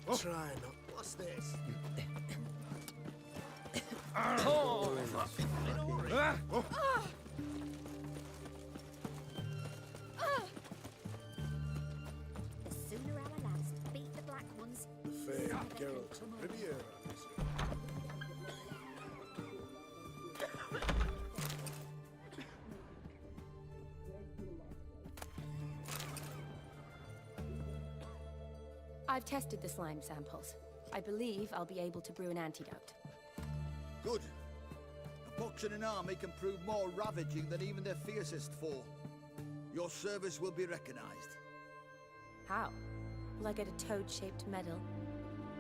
Try not. What's this? The sooner our lads beat the black ones, Fair Geralt and Riviera. I've tested the slime samples. I believe I'll be able to brew an antidote. Good. A pox in an army can prove more ravaging than even their fiercest foe. Your service will be recognized. How? Will I get a toad-shaped medal?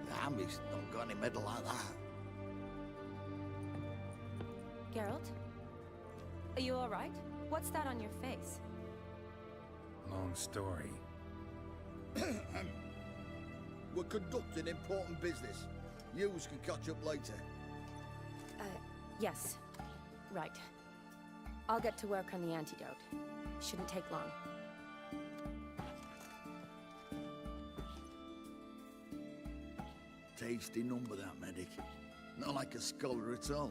The army's not got any medal like that. Geralt? Are you alright? What's that on your face? Long story. We're conducting important business. Yous can catch up later. Yes. Right. I'll get to work on the antidote. Shouldn't take long. Tasty number, that medic. Not like a scholar at all.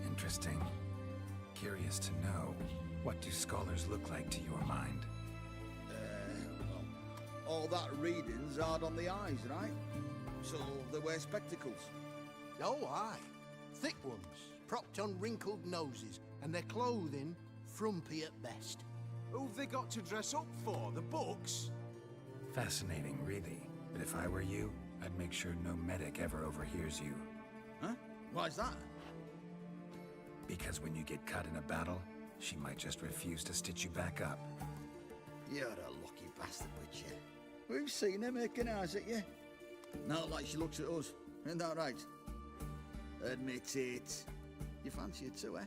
Interesting. Curious to know, what do scholars look like to your mind? Well, all that reading's hard on the eyes, right? So they wear spectacles. Oh, aye. Thick ones, propped on wrinkled noses, and their clothing frumpy at best. Who've they got to dress up for? The books? Fascinating, really. But if I were you, I'd make sure no medic ever overhears you. Huh? Why's that? Because when you get cut in a battle, she might just refuse to stitch you back up. You're a lucky bastard, Witcher. We've seen her making eyes at you. Not like she looks at us. Isn't that right? Admit it. You fancy her too, eh?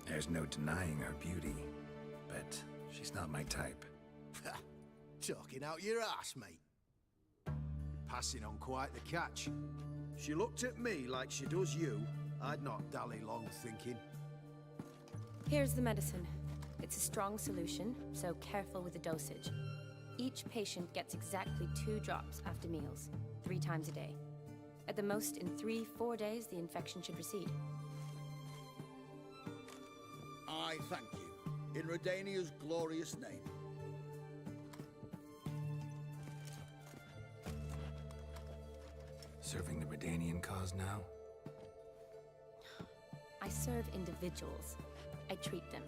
There's no denying her beauty, but she's not my type. Talking out your ass, mate. Passing on quite the catch. She looked at me like she does you. I'd not dally long thinking. Here's the medicine. It's a strong solution, so careful with the dosage. Each patient gets exactly 2 drops after meals, 3 times a day. At the most, in 3-4 days, the infection should recede. I thank you. In Redania's glorious name. Serving the Redanian cause now? I serve individuals. I treat them.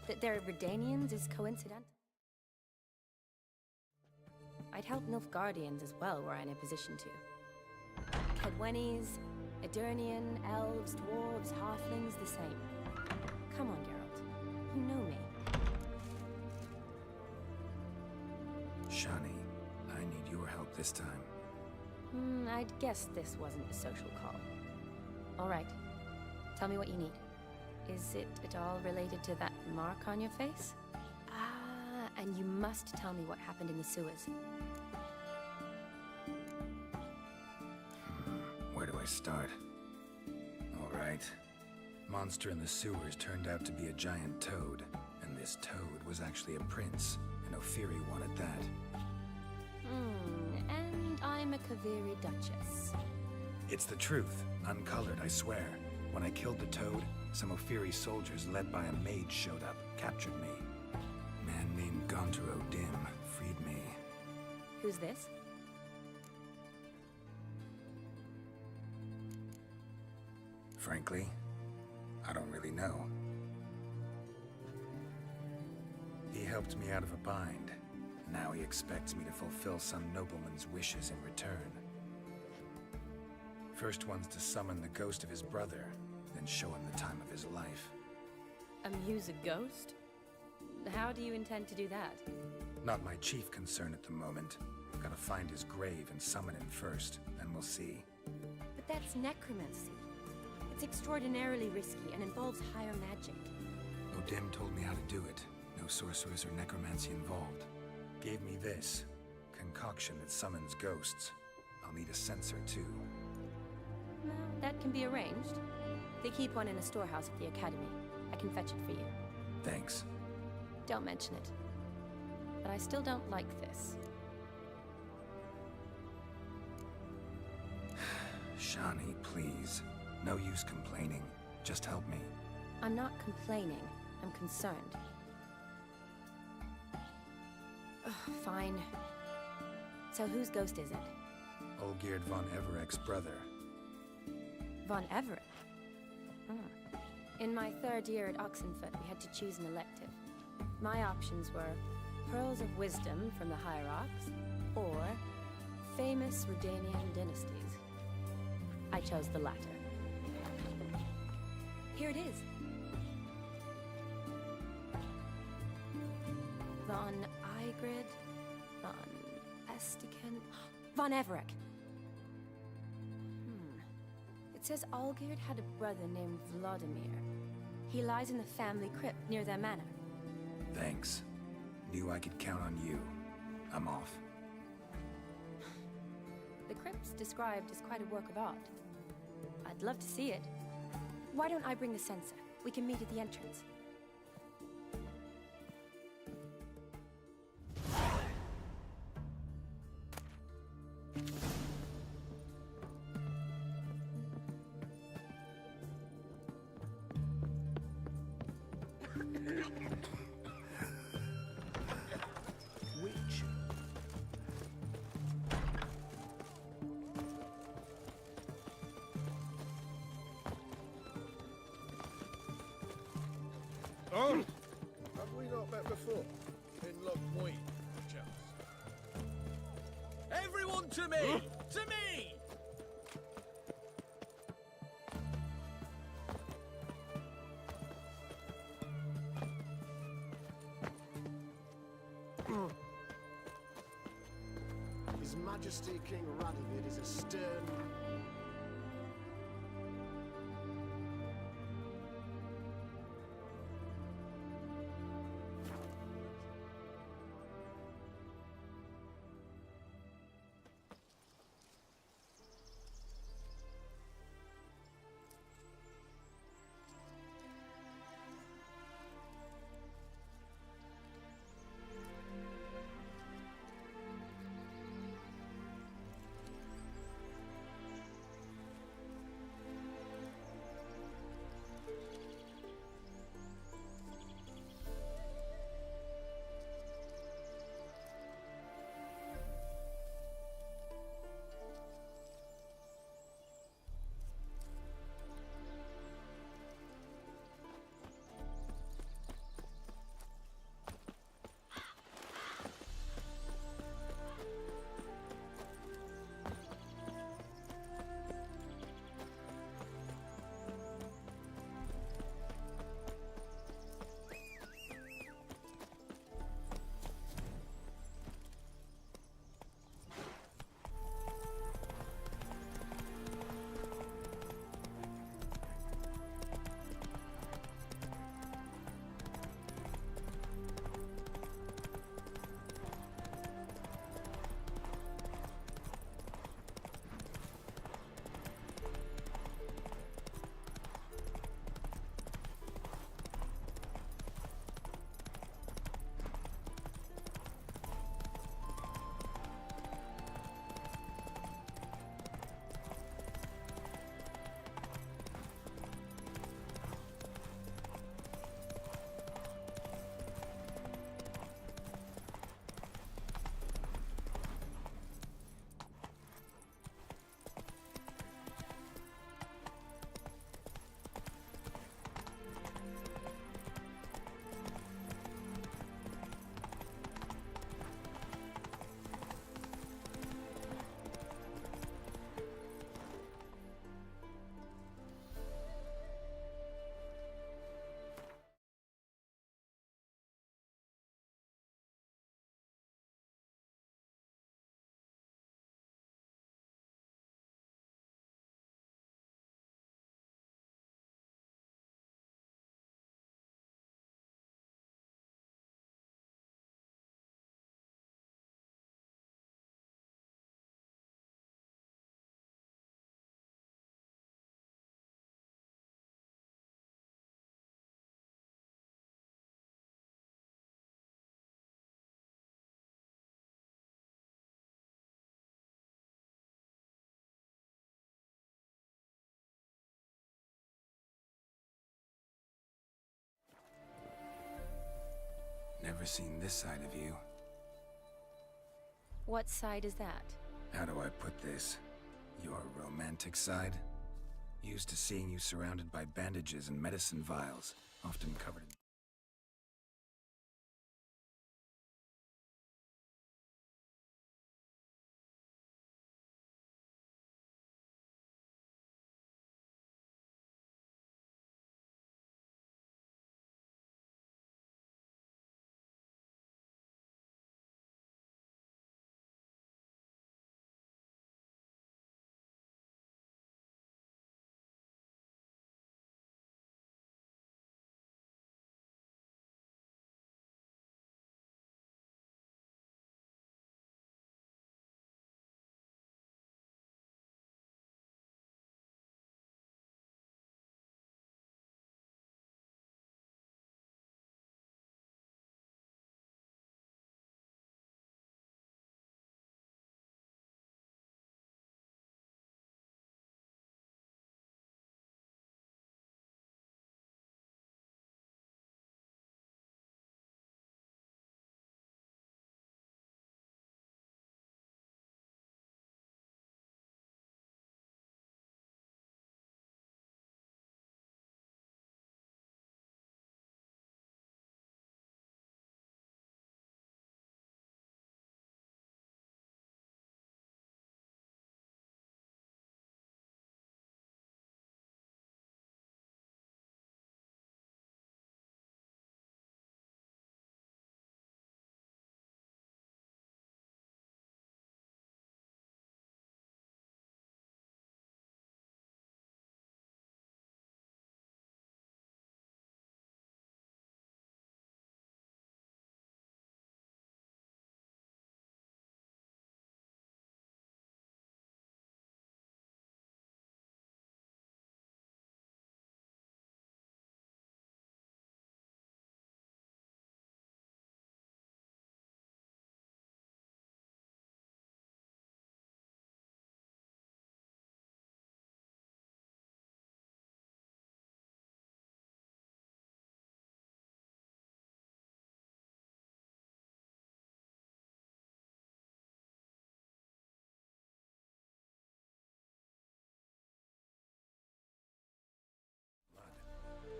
That they're Redanians is coincidental. I'd help Nilfgaardians as well were I in a position to. Kedwenis, Edirnian, elves, dwarves, halflings, the same. Come on, Geralt. You know me. Shani, I need your help this time. I'd guess this wasn't a social call. All right. Tell me what you need. Is it at all related to that mark on your face? Ah, and you must tell me what happened in the sewers. Where do I start? All right. Monster in the sewers turned out to be a giant toad, and this toad was actually a prince, and Ophiri wanted that. And I'm a Kaviri Duchess. It's the truth, uncolored, I swear. When I killed the toad, some Ophiri soldiers led by a mage showed up, captured me. A man named Gontar O'Dim freed me. Who's this? Frankly, I don't really know. helped me out of a bind. Now he expects me to fulfill some nobleman's wishes in return. First one's to summon the ghost of his brother, then show him the time of his life. Amuse a ghost? How do you intend to do that? Not my chief concern at the moment. Gotta find his grave and summon him first, then we'll see. But that's necromancy. It's extraordinarily risky and involves higher magic. O'Dim told me how to do it. No sorcerers or necromancy involved. Gave me this concoction that summons ghosts. I'll need a censer too. Well, that can be arranged. They keep one in a storehouse at the academy. I can fetch it for you. Thanks. Don't mention it. But I still don't like this. Shani, please. No use complaining. Just help me. I'm not complaining. I'm concerned. Ugh, fine. So whose ghost is it? Olgierd von Everek's brother. Von Everett? Hmm. In my third year at Oxenfoot, we had to choose an elective. My options were Pearls of Wisdom from the Hierarchs, or famous Redanian dynasties. I chose the latter. Here it is. Von Igrid, Von Estiken, Von Everett. It says Olgierd had a brother named Vladimir. He lies in the family crypt near their manor. Thanks. Knew I could count on you. I'm off. The crypt's described as quite a work of art. I'd love to see it. Why don't I bring the censer? We can meet at the entrance. Oh! Have we not met before? In Lockpoint, perchance? Everyone to me! To me! His Majesty King Radovid is a stern... Never seen this side of you. What side is that? How do I put this? Your romantic side? Used to seeing you surrounded by bandages and medicine vials, often covered in...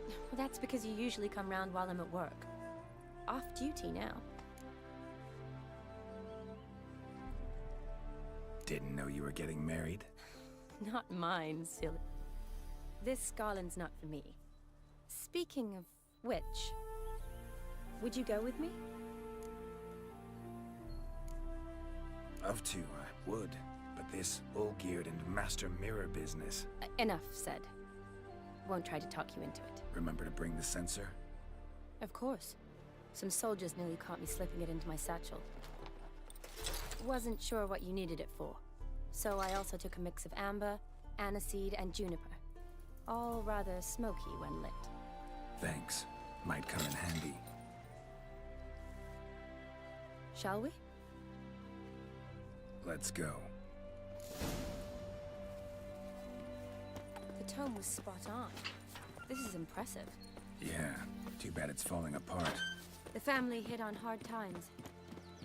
Well, that's because you usually come round while I'm at work. Off duty now. Didn't know you were getting married? Not mine, silly. This garland's not for me. Speaking of which, would you go with me? Of to, I would. But this all-geared and master mirror business... Enough said. Won't try to talk you into it. Remember to bring the sensor? Of course. Some soldiers nearly caught me slipping it into my satchel. Wasn't sure what you needed it for. So I also took a mix of amber, aniseed, and juniper. All rather smoky when lit. Thanks. Might come in handy. Shall we? Let's go. The tome was spot on. This is impressive. Yeah, too bad it's falling apart. The family hit on hard times.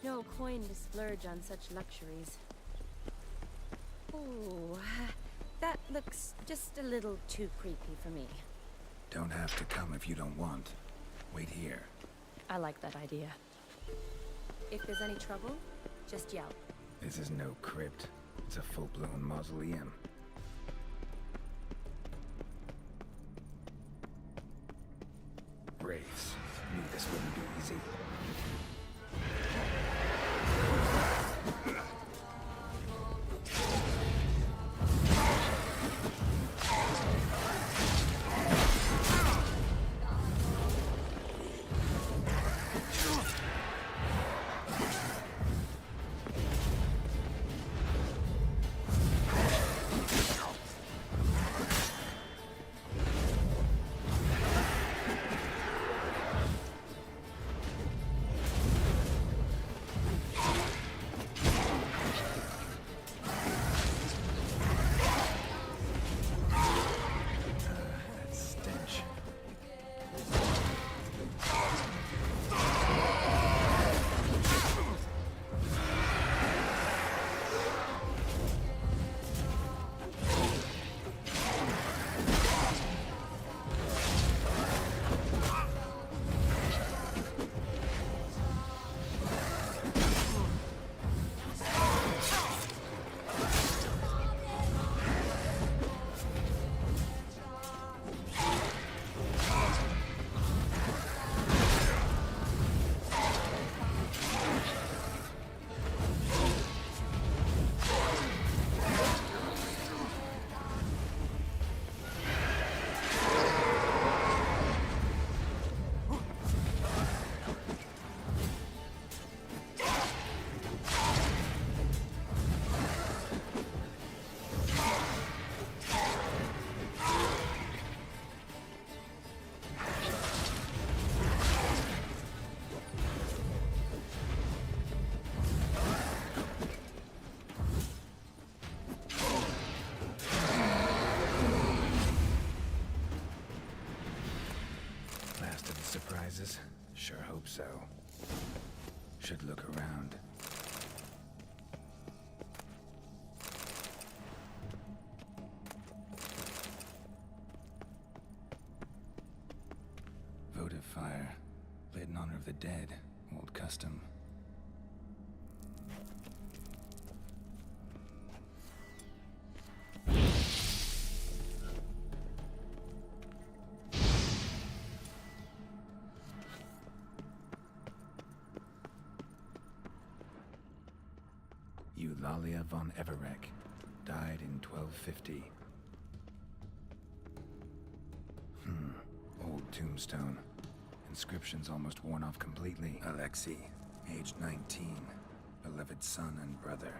No coin to splurge on such luxuries. Ooh, that looks just a little too creepy for me. Don't have to come if you don't want. Wait here. I like that idea. If there's any trouble, just yell. This is no crypt. It's a full-blown mausoleum. Wraiths. Knew this wouldn't be easy. surprises? Sure hope so. Should look around. Votive fire. Lit in honor of the dead. Old custom. Eulalia von Everek. Died in 1250. Old tombstone. Inscription's almost worn off completely. Alexei, aged 19. Beloved son and brother.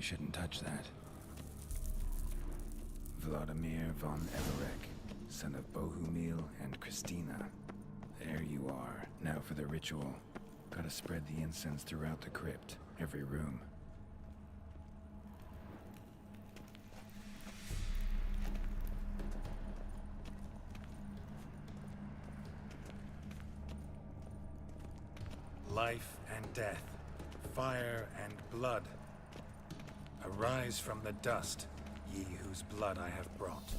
shouldn't touch that. Vladimir von Everek, son of Bohumil and Christina. There you are. Now for the ritual. Gotta spread the incense throughout the crypt, every room. Life and death, fire and blood. Arise from the dust, ye whose blood I have brought.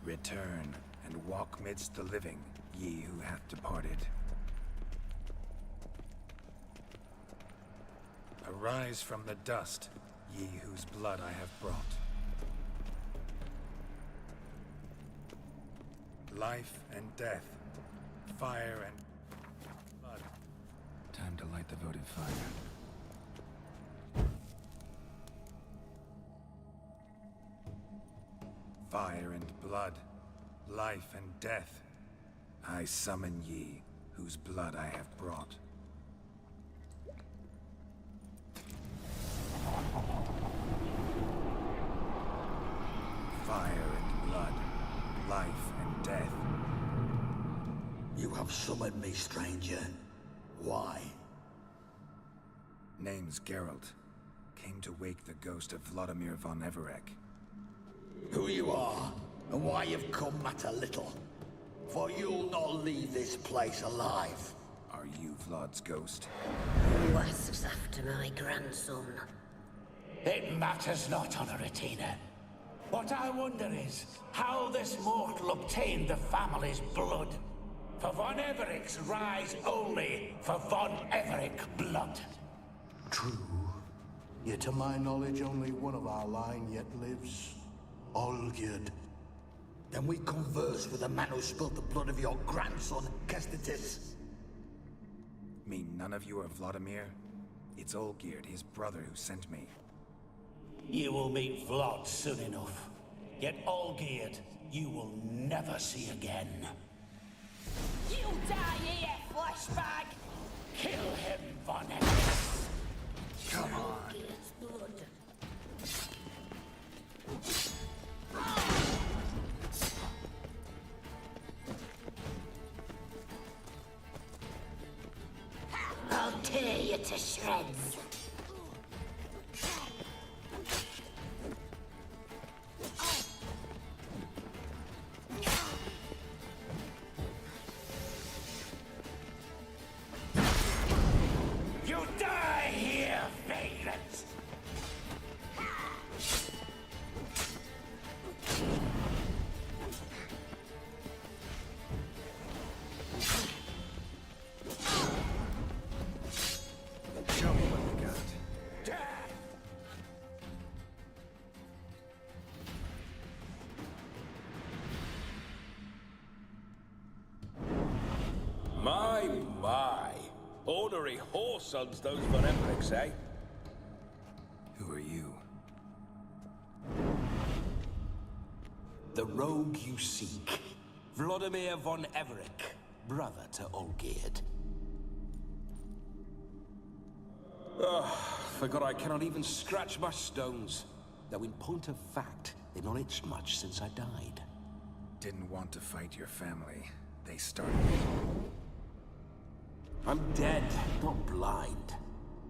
Return and walk midst the living, ye who hath departed. Arise from the dust, ye whose blood I have brought. Life and death, fire and blood. Time to light the votive fire. Fire and blood, life and death. I summon ye, whose blood I have brought. Fire and blood, life and death. You have summoned me, stranger. Why? Name's Geralt. Came to wake the ghost of Vladimir von Everek. Who you are, and why you've come matter little. For you'll not leave this place alive. Are you Vlad's ghost? Who asks after my grandson? It matters not, Honoratina. What I wonder is how this mortal obtained the family's blood. For von Everek's rise only for von Everek blood. True. Yet to my knowledge, only one of our line yet lives. Olgierd. Then we converse with the man who spilled the blood of your grandson, Kestitis. Mean none of you are Vladimir? It's Olgierd, his brother, who sent me. You will meet Vlad soon enough. Yet Olgierd, you will never see again. You die here, fleshbag! Kill him, von Everek. Come on. Olgierd's blood. I'll tear you to shreds. You die here, vagrant! Show me what you got. My. Ornery whoresons those von Evereks, eh? Who are you? The rogue you seek. Vladimir von Everek, brother to Olgierd. Forgot I cannot even scratch my stones. Though in point of fact, they've not itched much since I died. Didn't want to fight your family. They started it. I'm dead, not blind.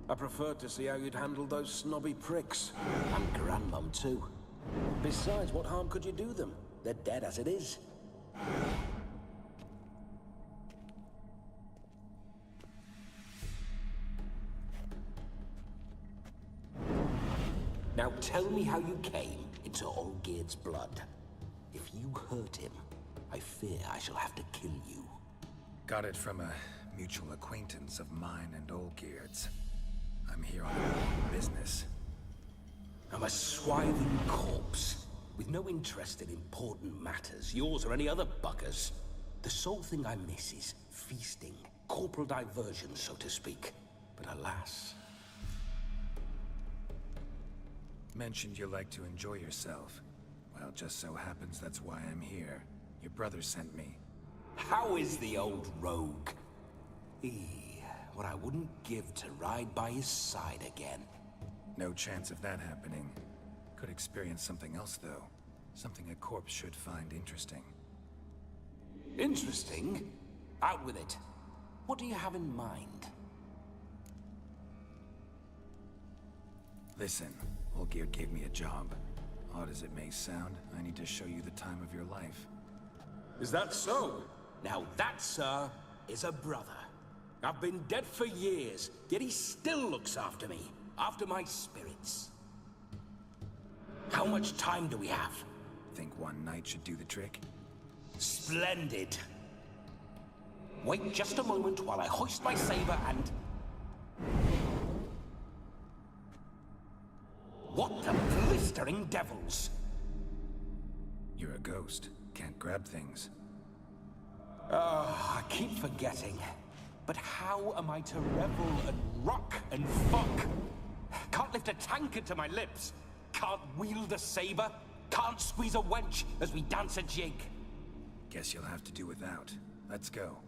I preferred to see how you'd handle those snobby pricks. And Grandmum, too. Besides, what harm could you do them? They're dead as it is. Now tell me how you came into Olgierd's blood. If you hurt him, I fear I shall have to kill you. Got it from a mutual acquaintance of mine and Olgierd's. I'm here on business. I'm a swithing corpse, with no interest in important matters, yours or any other buggers. The sole thing I miss is feasting, corporal diversion, so to speak. But alas... Mentioned you like to enjoy yourself. Well, just so happens that's why I'm here. Your brother sent me. How is the old rogue? He what I wouldn't give to ride by his side again. No chance of that happening. Could experience something else, though. Something a corpse should find interesting. Interesting? Out with it. What do you have in mind? Listen, Olgierd gave me a job. Odd as it may sound, I need to show you the time of your life. Is that so? Now that, sir, is a brother. I've been dead for years, yet he still looks after me, after my spirits. How much time do we have? Think one night should do the trick? Splendid. Wait just a moment while I hoist my saber and... What the blistering devils? You're a ghost. Can't grab things. I keep forgetting. But how am I to revel and rock and fuck? Can't lift a tankard to my lips. Can't wield a saber. Can't squeeze a wench as we dance a jig. Guess you'll have to do without. Let's go.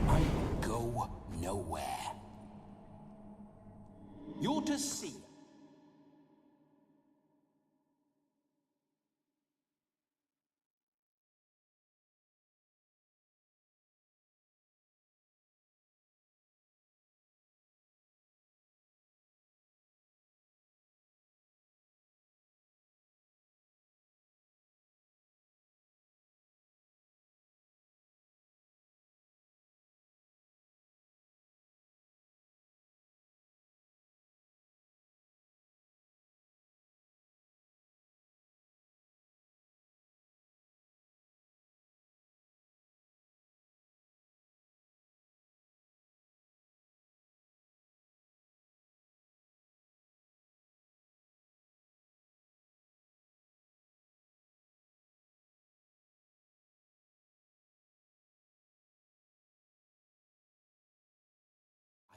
I go nowhere. You're to see.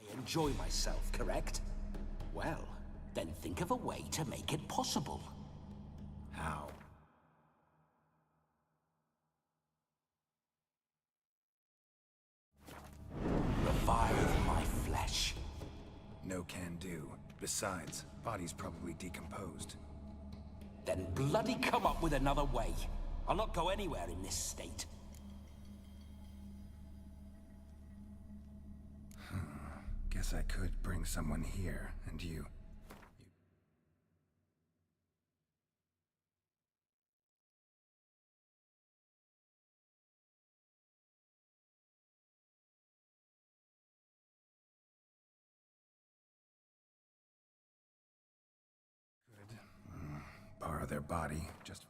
I enjoy myself, correct? Well, then think of a way to make it possible. How? Revive my flesh. No can do. Besides, body's probably decomposed. Then bloody come up with another way. I'll not go anywhere in this state. Guess I could bring someone here, and you... Could... borrow their body, just...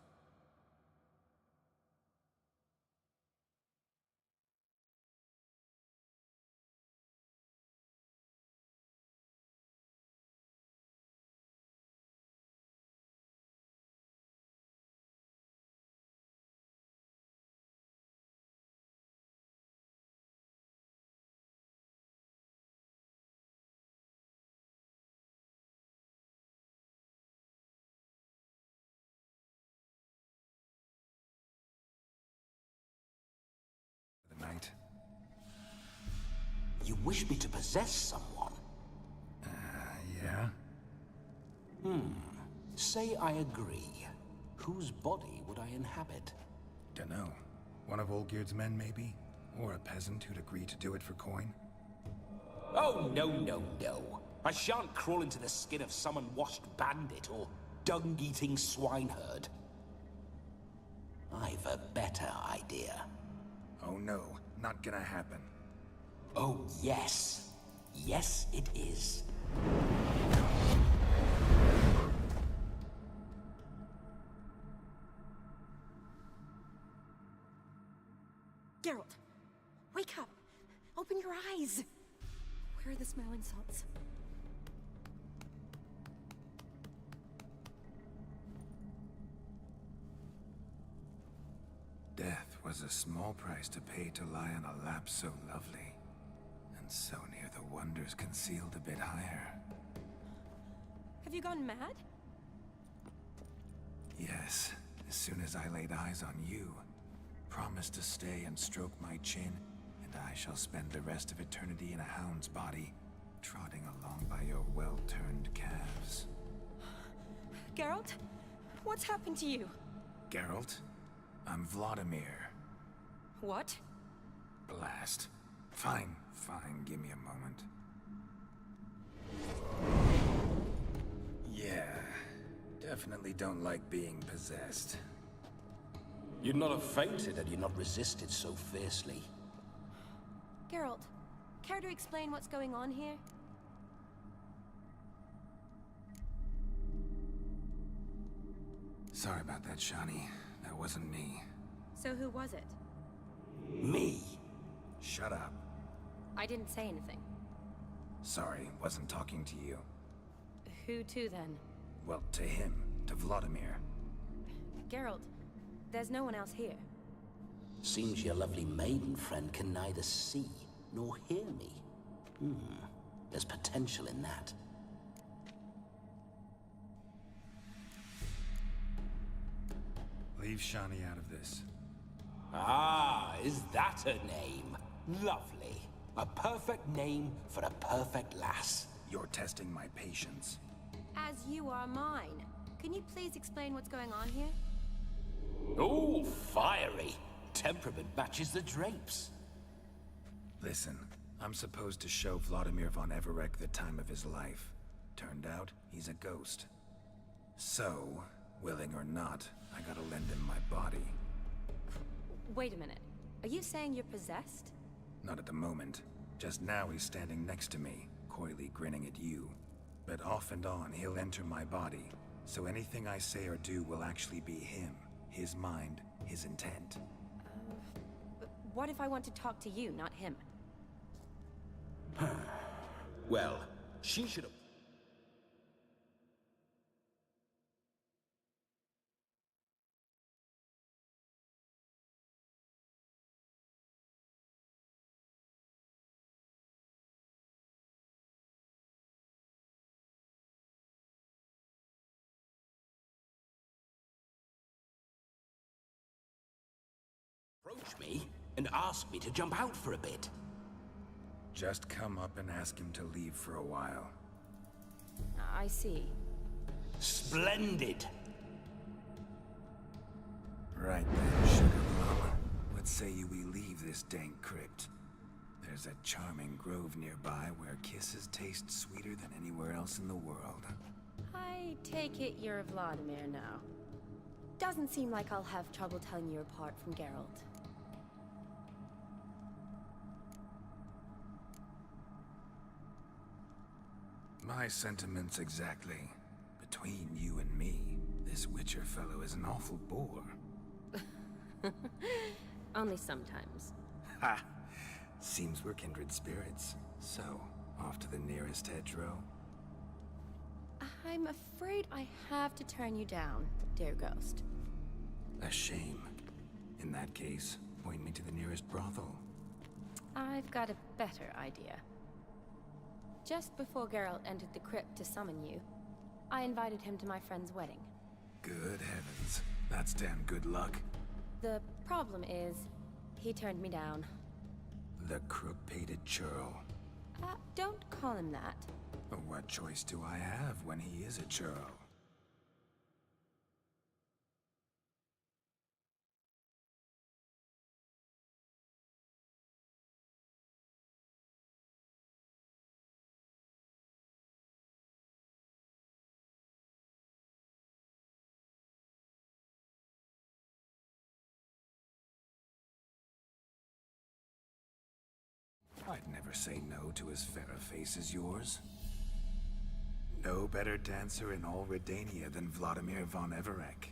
the night. You wish me to possess someone? Yeah? Say I agree. Whose body would I inhabit? Dunno. One of Olgierd's men, maybe? Or a peasant who'd agree to do it for coin? Oh, no, no, no. I shan't crawl into the skin of some unwashed bandit or dung-eating swineherd. I've a better idea. Oh no, not gonna happen. Oh, yes. Yes, it is. Geralt, wake up. Open your eyes. Where are the smelling salts? Death 'Twas a small price to pay to lie on a lap so lovely, and so near the wonders concealed a bit higher. Have you gone mad? Yes, as soon as I laid eyes on you, promised to stay and stroke my chin, and I shall spend the rest of eternity in a hound's body, trotting along by your well-turned calves. Geralt? What's happened to you? Geralt? I'm Vladimir. What? Blast. Fine, give me a moment. Yeah, definitely don't like being possessed. You'd not have fainted had you not resisted so fiercely. Geralt, care to explain what's going on here? Sorry about that, Shani. That wasn't me. So who was it? Me? Shut up. I didn't say anything. Sorry, wasn't talking to you. Who to then? Well, to him. To Vladimir. Geralt, there's no one else here. Seems your lovely maiden friend can neither see nor hear me. There's potential in that. Leave Shani out of this. Ah, is that her name? Lovely. A perfect name for a perfect lass. You're testing my patience. As you are mine. Can you please explain what's going on here? Oh, fiery. Temperament matches the drapes. Listen, I'm supposed to show Vladimir von Everec the time of his life. Turned out, he's a ghost. So, willing or not, I gotta lend him my body. Wait a minute. Are you saying you're possessed? Not at the moment. Just now he's standing next to me, coyly grinning at you. But off and on, he'll enter my body. So anything I say or do will actually be him. His mind, his intent. But what if I want to talk to you, not him? Well, she should have... approach me and ask me to jump out for a bit. Just come up and ask him to leave for a while. I see. Splendid! Right then, sugar plum. What say you we leave this dank crypt? There's a charming grove nearby where kisses taste sweeter than anywhere else in the world. I take it you're Vladimir now. Doesn't seem like I'll have trouble telling you apart from Geralt. My sentiments exactly. Between you and me, this Witcher fellow is an awful bore. Only sometimes. Ha! Seems we're kindred spirits. So, off to the nearest hedgerow? I'm afraid I have to turn you down, dear ghost. A shame. In that case, point me to the nearest brothel. I've got a better idea. Just before Geralt entered the crypt to summon you, I invited him to my friend's wedding. Good heavens. That's damn good luck. The problem is, he turned me down. The crook-pated churl. Don't call him that. But what choice do I have when he is a churl? I'd never say no to as fair a face as yours. No better dancer in all Redania than Vladimir von Everec.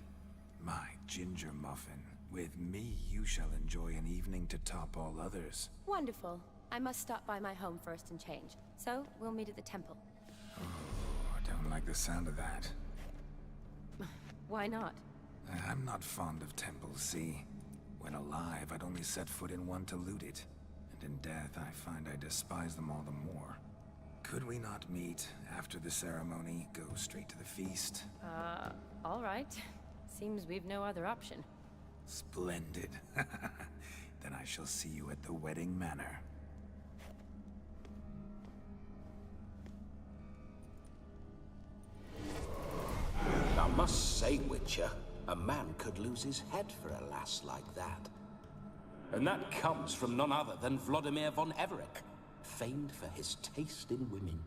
My ginger muffin. With me, you shall enjoy an evening to top all others. Wonderful. I must stop by my home first and change. So, we'll meet at the temple. Oh, I don't like the sound of that. Why not? I'm not fond of temples, see? When alive, I'd only set foot in one to loot it. And in death, I find I despise them all the more. Could we not meet after the ceremony, go straight to the feast? All right. Seems we've no other option. Splendid. Then I shall see you at the wedding manor. I must say, Witcher, a man could lose his head for a lass like that. And that comes from none other than Vladimir von Everec, famed for his taste in women.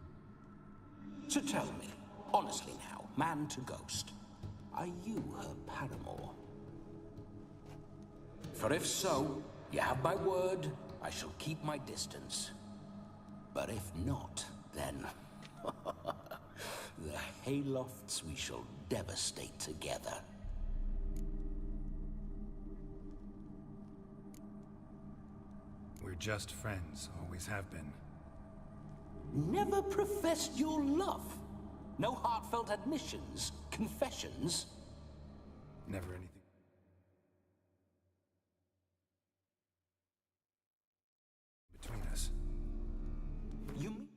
So tell me, honestly now, man to ghost, are you her paramour? For if so, you have my word, I shall keep my distance. But if not, then... the Haylofts we shall devastate together. We're just friends, always have been. Never professed your love? No heartfelt admissions, confessions? Never anything. Between us. You mean?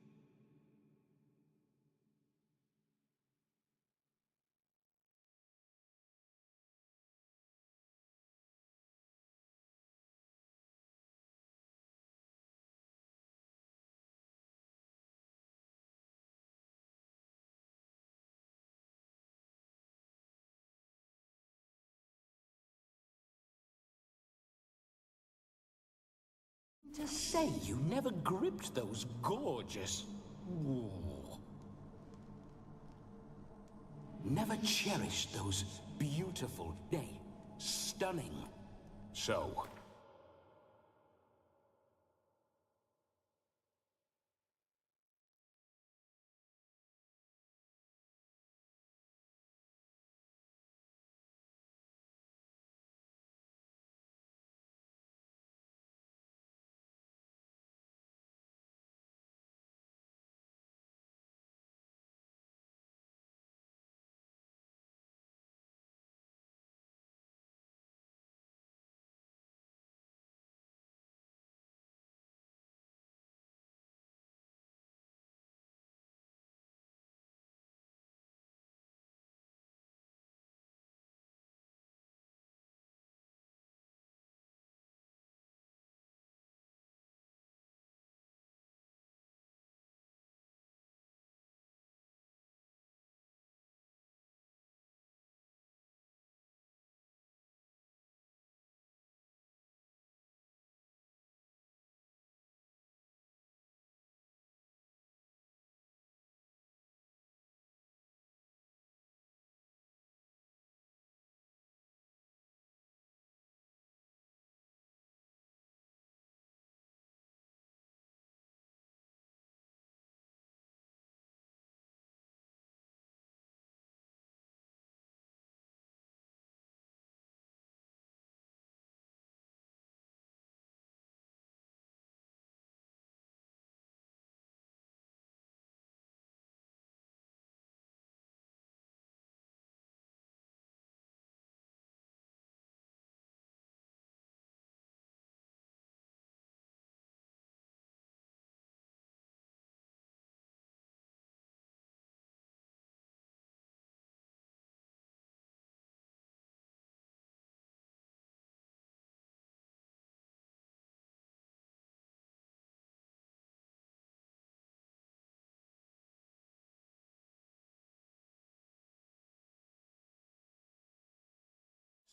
To say you never gripped those gorgeous... Ooh. Never cherished those beautiful, nay, stunning... So...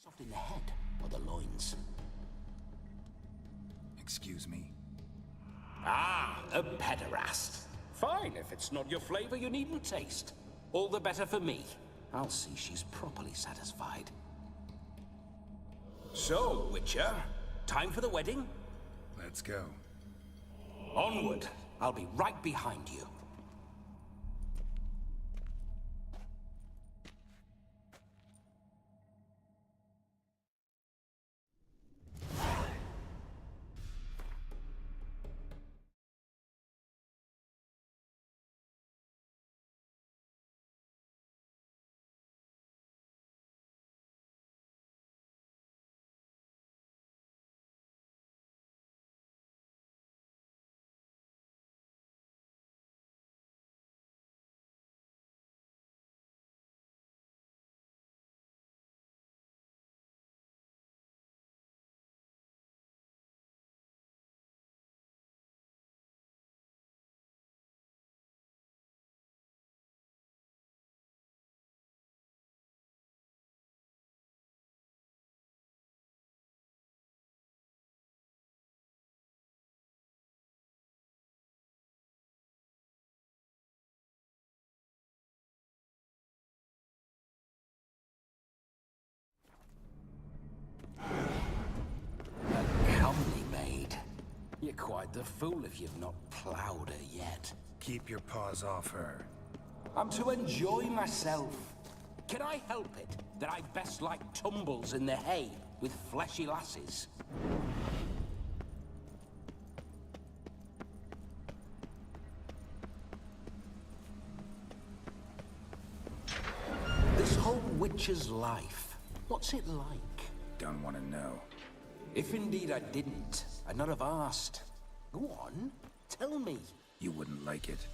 Soft in the head or the loins? Excuse me? Ah, a pederast. Fine, if it's not your flavor, you needn't taste. All the better for me. I'll see she's properly satisfied. So, Witcher, time for the wedding? Let's go. Onward. I'll be right behind you. a fool if you've not plowed her yet. Keep your paws off her. I'm to enjoy myself. Can I help it that I best like tumbles in the hay with fleshy lasses? This whole witcher's life, what's it like? Don't want to know. If indeed I didn't, I'd not have asked. Go on, tell me. You wouldn't like it.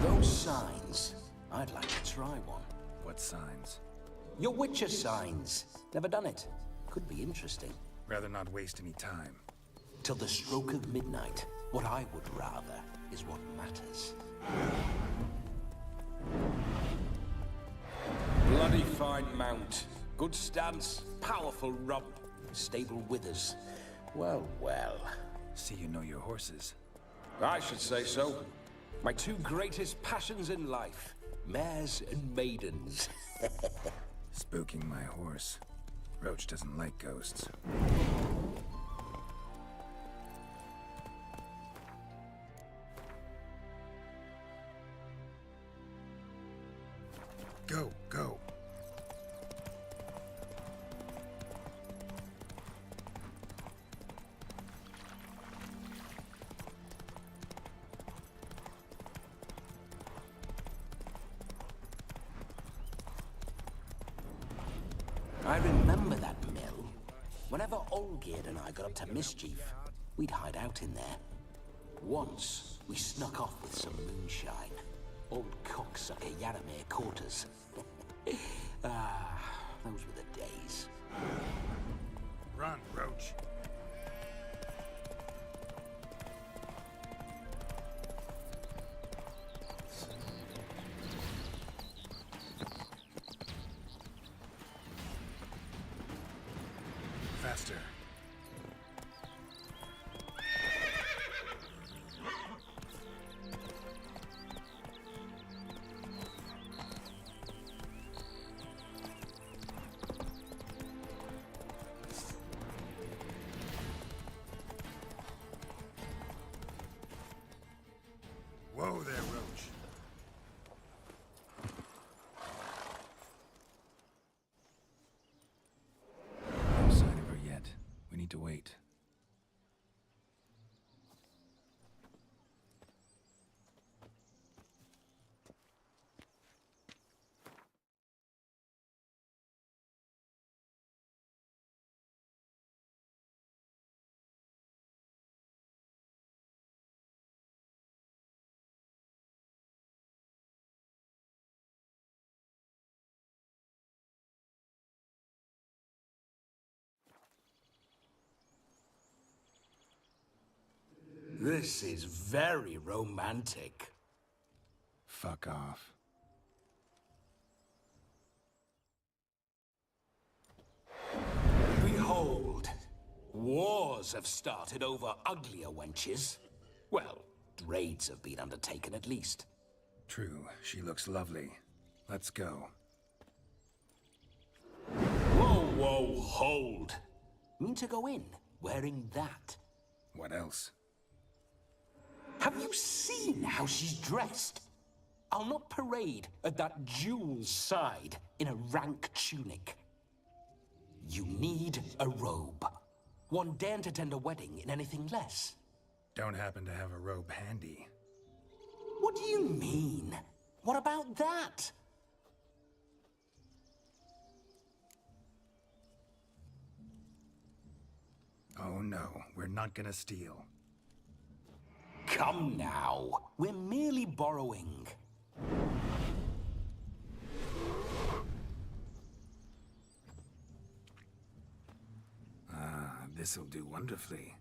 Those signs, I'd like to try one. What signs? Your Witcher signs. Never done it. Could be interesting. Rather not waste any time. Till the stroke of midnight, what I would rather is what matters. Bloody fine mount. Good stance, powerful rump, stable withers. Well, well. See you know your horses. I should say so. My two greatest passions in life, mares and maidens. Spooking my horse. Roach doesn't like ghosts. Go, go. I remember that mill. Whenever Olgierd and I got up to mischief, we'd hide out in there. Once, we snuck off with some moonshine. Old cocksucker Yaramir caught us. Those were the days. Run, Roach. Faster. Whoa there, Roach. No sign of her yet. We need to wait. This is very romantic. Fuck off. Behold, wars have started over uglier wenches. Well, raids have been undertaken at least. True, she looks lovely. Let's go. Whoa, whoa, hold. Mean to go in, wearing that? What else? Have you seen how she's dressed? I'll not parade at that jewel's side in a rank tunic. You need a robe. One daren't attend a wedding in anything less. Don't happen to have a robe handy. What do you mean? What about that? Oh no, we're not gonna steal. Come now, we're merely borrowing. Ah, this'll do wonderfully.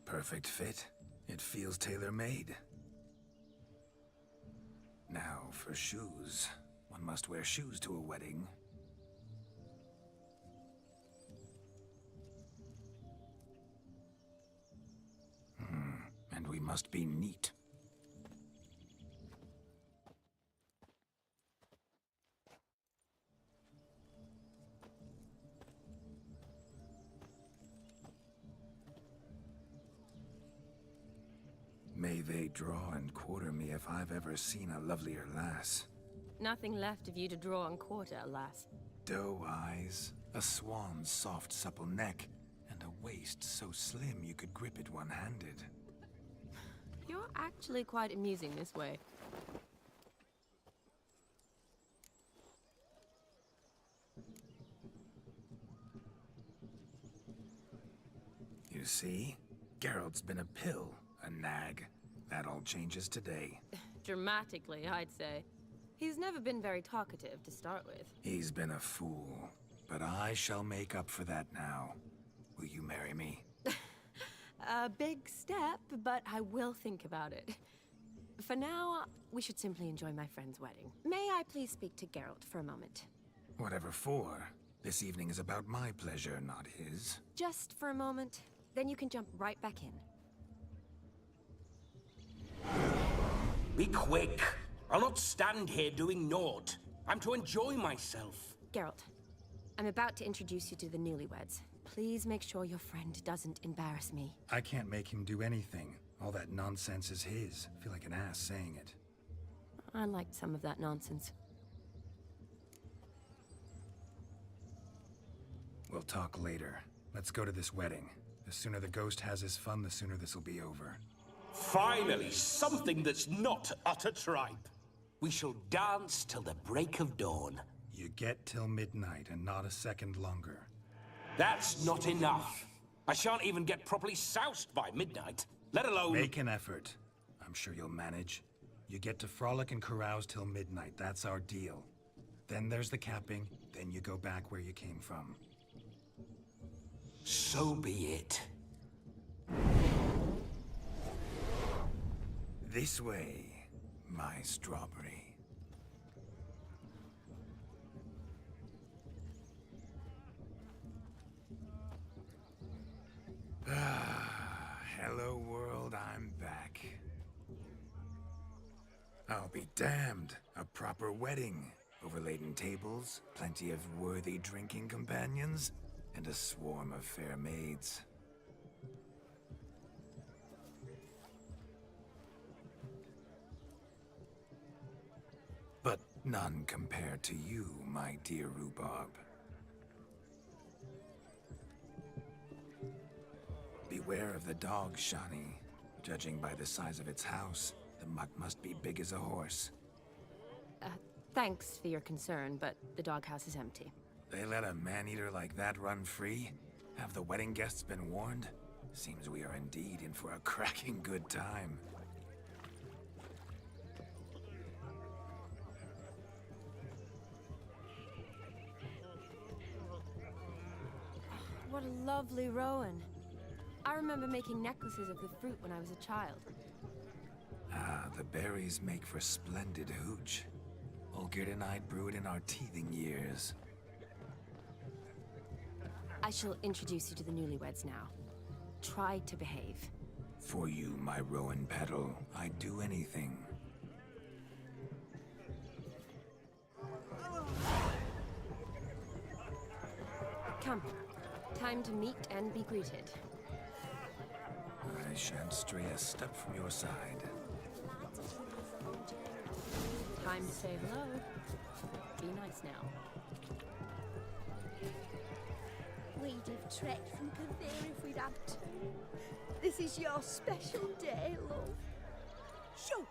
Perfect fit. It feels tailor-made. Now, for shoes. One must wear shoes to a wedding. And we must be neat. May they draw and quarter me if I've ever seen a lovelier lass. Nothing left of you to draw and quarter, alas. Doe eyes, a swan's soft supple neck, and a waist so slim you could grip it one-handed. You're actually quite amusing this way. You see? Geralt's been a pill, a nag. That all changes today. Dramatically, I'd say. He's never been very talkative to start with. He's been a fool, but I shall make up for that now. Will you marry me? A big step, but I will think about it. For now, we should simply enjoy my friend's wedding. May I please speak to Geralt for a moment? Whatever for. This evening is about my pleasure, not his. Just for a moment, then you can jump right back in. Be quick! I'll not stand here doing naught. I'm to enjoy myself. Geralt, I'm about to introduce you to the newlyweds. Please make sure your friend doesn't embarrass me. I can't make him do anything. All that nonsense is his. I feel like an ass saying it. I liked some of that nonsense. We'll talk later. Let's go to this wedding. The sooner the ghost has his fun, the sooner this'll be over. Finally, something that's not utter tripe. We shall dance till the break of dawn. You get till midnight and not a second longer. That's not enough. I shan't even get properly soused by midnight, let alone... Make an effort. I'm sure you'll manage. You get to frolic and carouse till midnight. That's our deal. Then there's the capping, then you go back where you came from. So be it. This way, my strawberry. Hello world, I'm back. I'll be damned. A proper wedding. Overladen tables, plenty of worthy drinking companions, and a swarm of fair maids. But none compared to you, my dear rhubarb. Beware of the dog, Shani. Judging by the size of its house, the mutt must be big as a horse. Thanks for your concern, but the doghouse is empty. They let a man-eater like that run free? Have the wedding guests been warned? Seems we are indeed in for a cracking good time. What a lovely rowan. I remember making necklaces of the fruit when I was a child. Ah, the berries make for splendid hooch. Olgierd and I brewed in our teething years. I shall introduce you to the newlyweds now. Try to behave. For you, my rowan petal, I'd do anything. Come. Time to meet and be greeted. I shan't stray a step from your side. Time to say hello. Be nice now. We'd have trekked from Cathay if we'd had to. This is your special day, love. Shoo!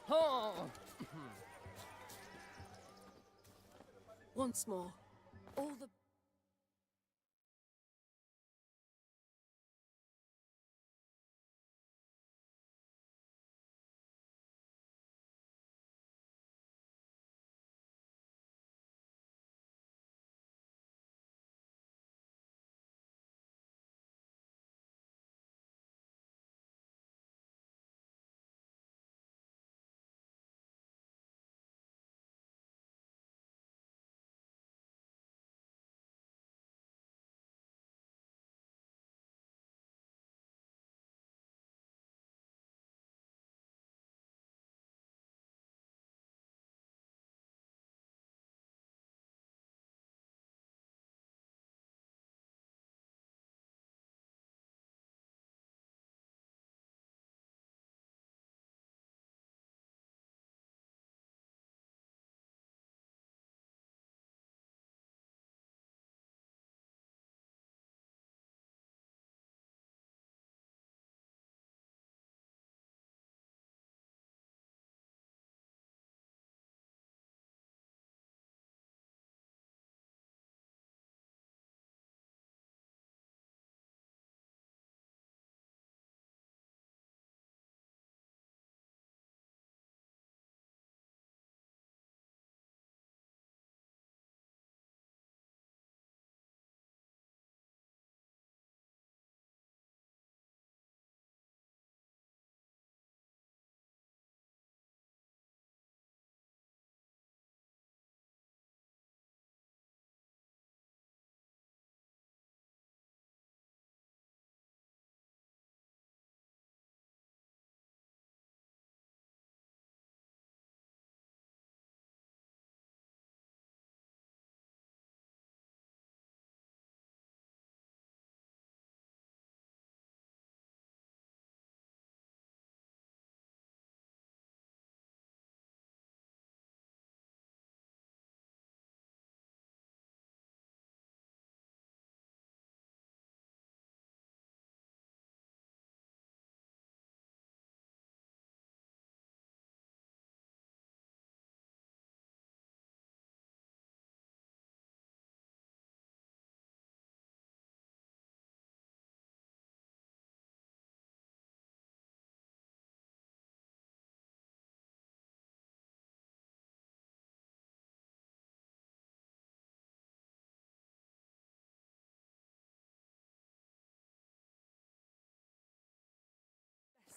Oh. Once more, all the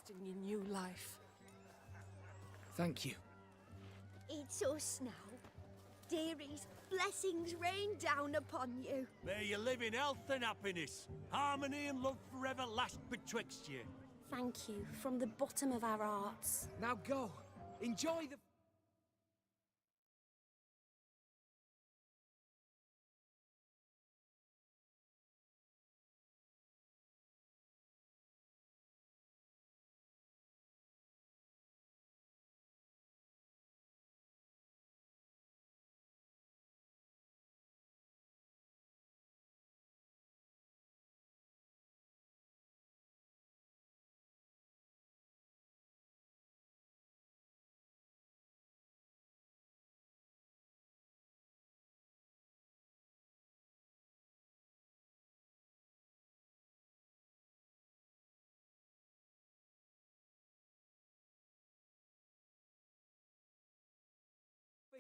best in your new life. Thank you. It's us now. Dearies, blessings rain down upon you. May you live in health and happiness. Harmony and love forever last betwixt you. Thank you from the bottom of our hearts. Now go. Enjoy the...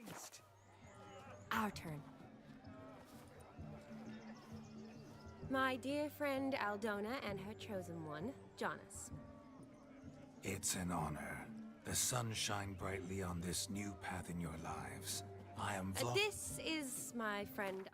Feast. Our turn. My dear friend Aldona and her chosen one, Jonas. It's an honor. The sun shine brightly on this new path in your lives. I am This is my friend...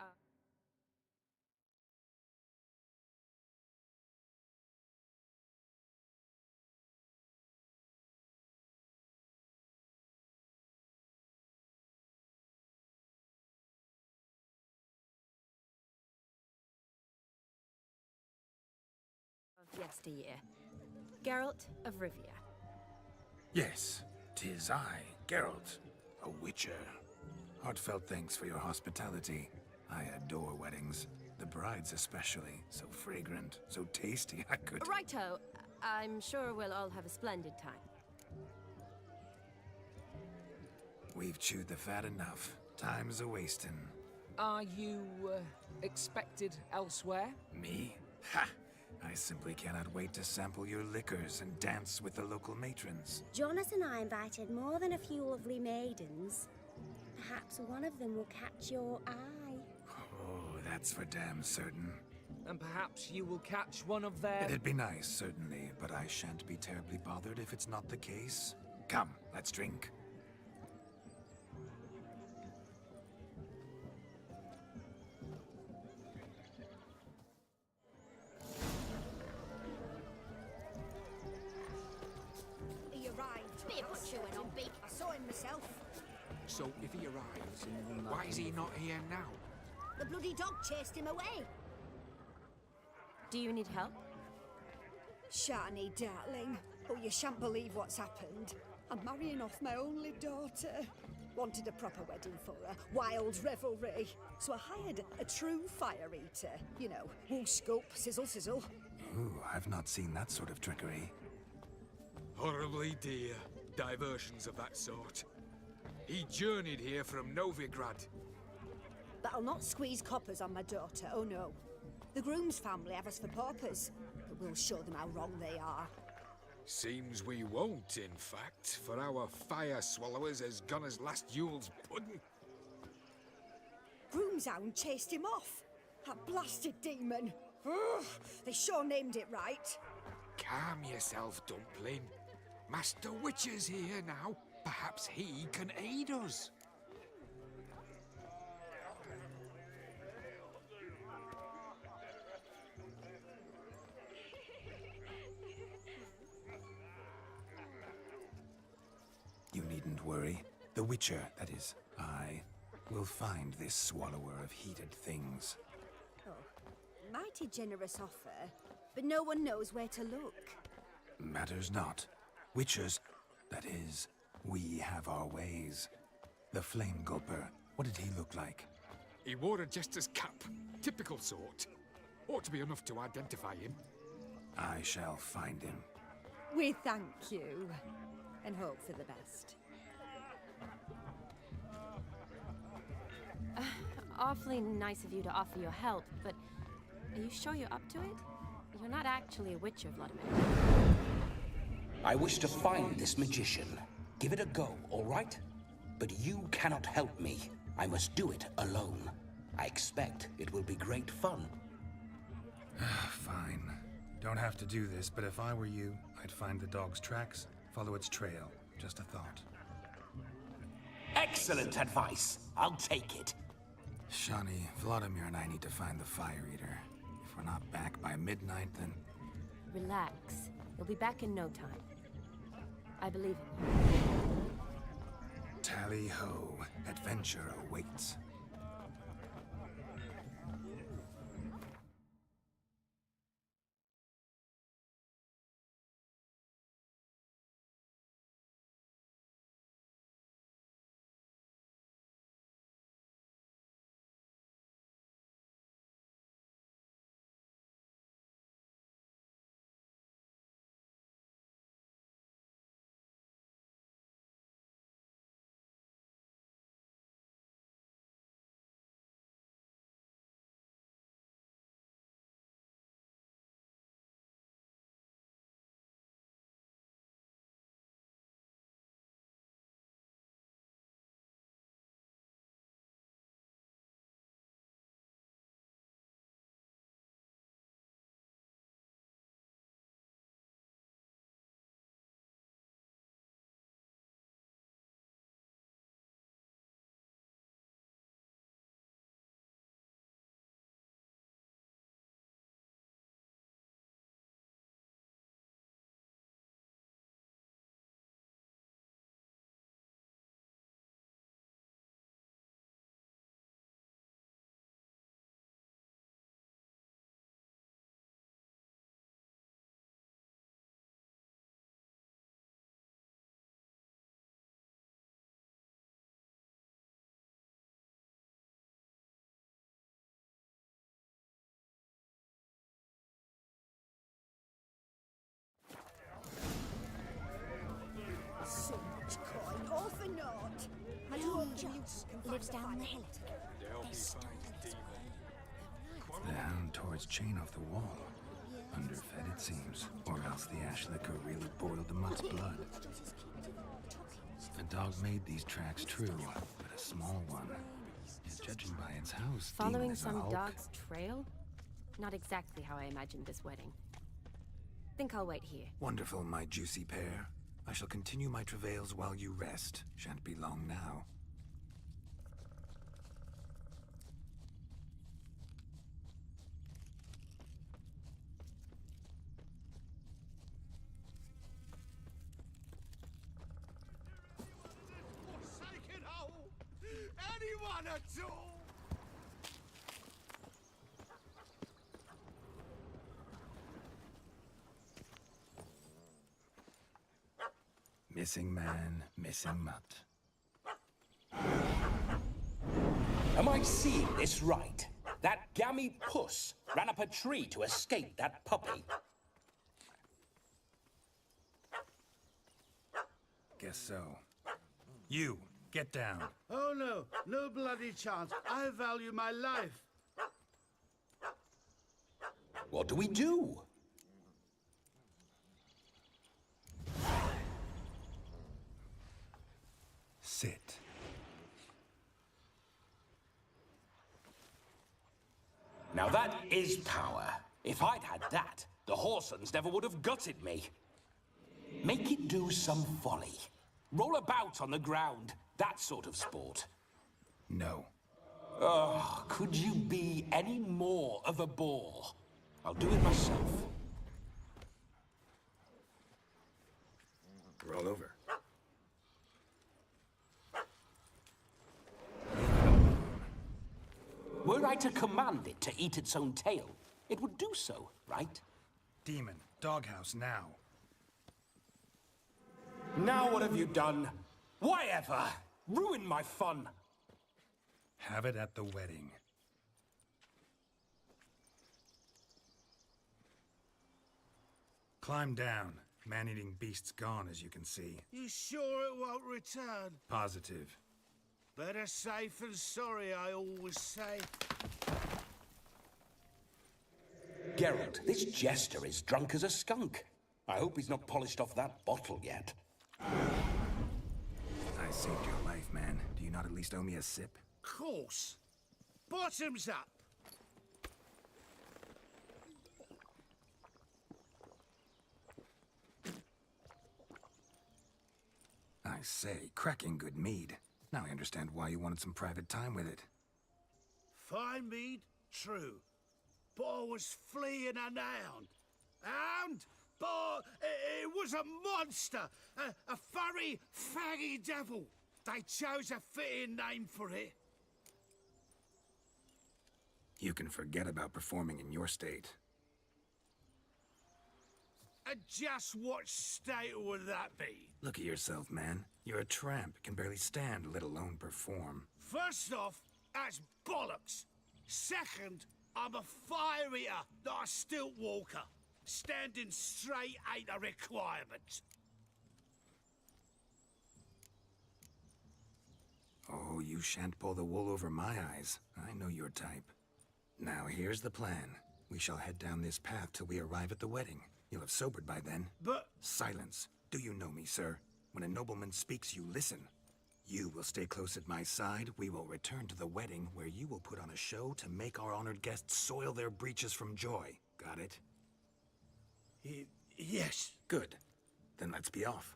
of yesteryear. Geralt of Rivia. Yes, 'tis I, Geralt, a witcher. Heartfelt thanks for your hospitality. I adore weddings. The brides especially. So fragrant, so tasty, I could... Righto. I'm sure we'll all have a splendid time. We've chewed the fat enough. Time's a-wasting. Are you, expected elsewhere? Me? Ha! I simply cannot wait to sample your liquors and dance with the local matrons. Jonas and I invited more than a few lovely maidens. Perhaps one of them will catch your eye. Oh, that's for damn certain. And perhaps you will catch one of their... It'd be nice, certainly, but I shan't be terribly bothered if it's not the case. Come, let's drink. He arrived. Be a butcher went on beak. I saw him myself. So if he arrives, why is he not here now? The bloody dog chased him away. Do you need help? Shani, darling. Oh, you shan't believe what's happened. I'm marrying off my only daughter. Wanted a proper wedding for her. Wild revelry. So I hired a true fire eater. You know, wool scoop, sizzle, sizzle. Ooh, I've not seen that sort of trickery. Horribly dear diversions of that sort. He journeyed here from Novigrad. But I'll not squeeze coppers on my daughter, oh no. The groom's family have us for paupers, but we'll show them how wrong they are. Seems we won't, in fact, for our fire swallowers has gone as last Yule's pudding. Groom's hound chased him off. That blasted demon. Ugh, they sure named it right. Calm yourself, Dumpling. Master Witcher's here now. Perhaps he can aid us. You needn't worry. The Witcher, that is, I, will find this swallower of heated things. Oh, mighty generous offer, but no one knows where to look. Matters not. Witchers, that is, we have our ways. The Flame Gulper, what did he look like? He wore a jester's cap. Typical sort. Ought to be enough to identify him. I shall find him. We thank you, and hope for the best. Awfully nice of you to offer your help, but are you sure you're up to it? You're not actually a witcher, Vladimir. I wish to find this magician. Give it a go, all right? But you cannot help me. I must do it alone. I expect it will be great fun. Fine. Don't have to do this, but if I were you, I'd find the dog's tracks, follow its trail. Just a thought. Excellent advice. I'll take it. Shani, Vladimir and I need to find the Fire Eater. If we're not back by midnight, then... Relax. You'll be back in no time. I believe in you. Tally-ho. Adventure awaits. So much coin, all for naught. I do hope you lives down the hill. The hound tore its chain off the wall. Underfed, it seems. Or else the ash liquor really boiled the mutt's blood. A dog made these tracks true, but a small one. And judging by its house, Following Demon is a some hulk. dog's trail? Not exactly how I imagined this wedding. Think I'll wait here. Wonderful, my juicy pair. I shall continue my travails while you rest. Shan't be long now. Forsaken hole! Anyone at all! Missing man, missing mutt. Am I seeing this right? That gammy puss ran up a tree to escape that puppy. Guess so. You, get down. Oh no, no bloody chance. I value my life. What do we do? Sit. Now that is power. If I'd had that, the Horsons never would have gutted me. Make it do some folly. Roll about on the ground. That sort of sport. No. Oh, could you be any more of a bore? I'll do it myself. Roll over. Were I to command it to eat its own tail, it would do so, right? Demon, doghouse now. Now what have you done? Why ever? Ruin my fun. Have it at the wedding. Climb down. Man-eating beast's gone, as you can see. You sure it won't return? Positive. Better safe than sorry, I always say. Geralt, this jester is drunk as a skunk. I hope he's not polished off that bottle yet. I saved your life, man. Do you not at least owe me a sip? Course. Bottoms up. I say, cracking good mead. Now I understand why you wanted some private time with it. Fine mead, true. But I was fleeing an hound. Hound? But it was a monster! A furry, faggy devil! They chose a fitting name for it. You can forget about performing in your state. And just what state would that be? Look at yourself, man. You're a tramp, can barely stand, let alone perform. First off, that's bollocks. Second, I'm a fire eater, not a stilt walker. Standing straight ain't a requirement. Oh, you shan't pull the wool over my eyes. I know your type. Now, here's the plan. We shall head down this path till we arrive at the wedding. You'll have sobered by then. But... Silence. Do you know me, sir? When a nobleman speaks, you listen. You will stay close at my side. We will return to the wedding, where you will put on a show to make our honored guests soil their breeches from joy. Got it? Yes. Good. Then let's be off.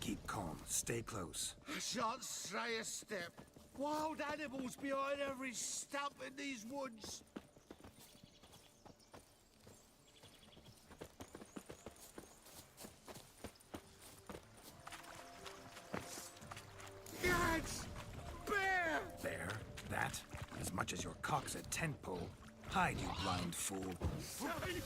Keep calm. Stay close. I shan't stray a step. Wild animals behind every stump in these woods. Gads! Bear! Bear? That? As much as your cock's a tent pole. Hide, you blind fool. Save me!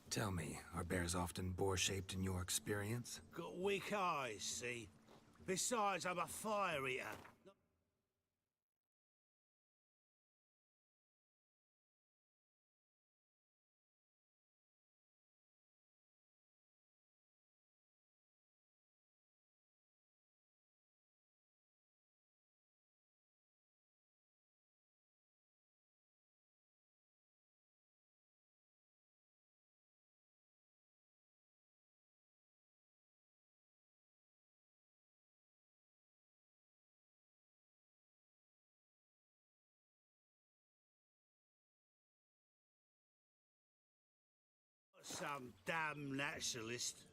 Tell me, are bears often boar-shaped in your experience? Got weak eyes, see? Besides, I'm a fire eater. Some damn naturalist.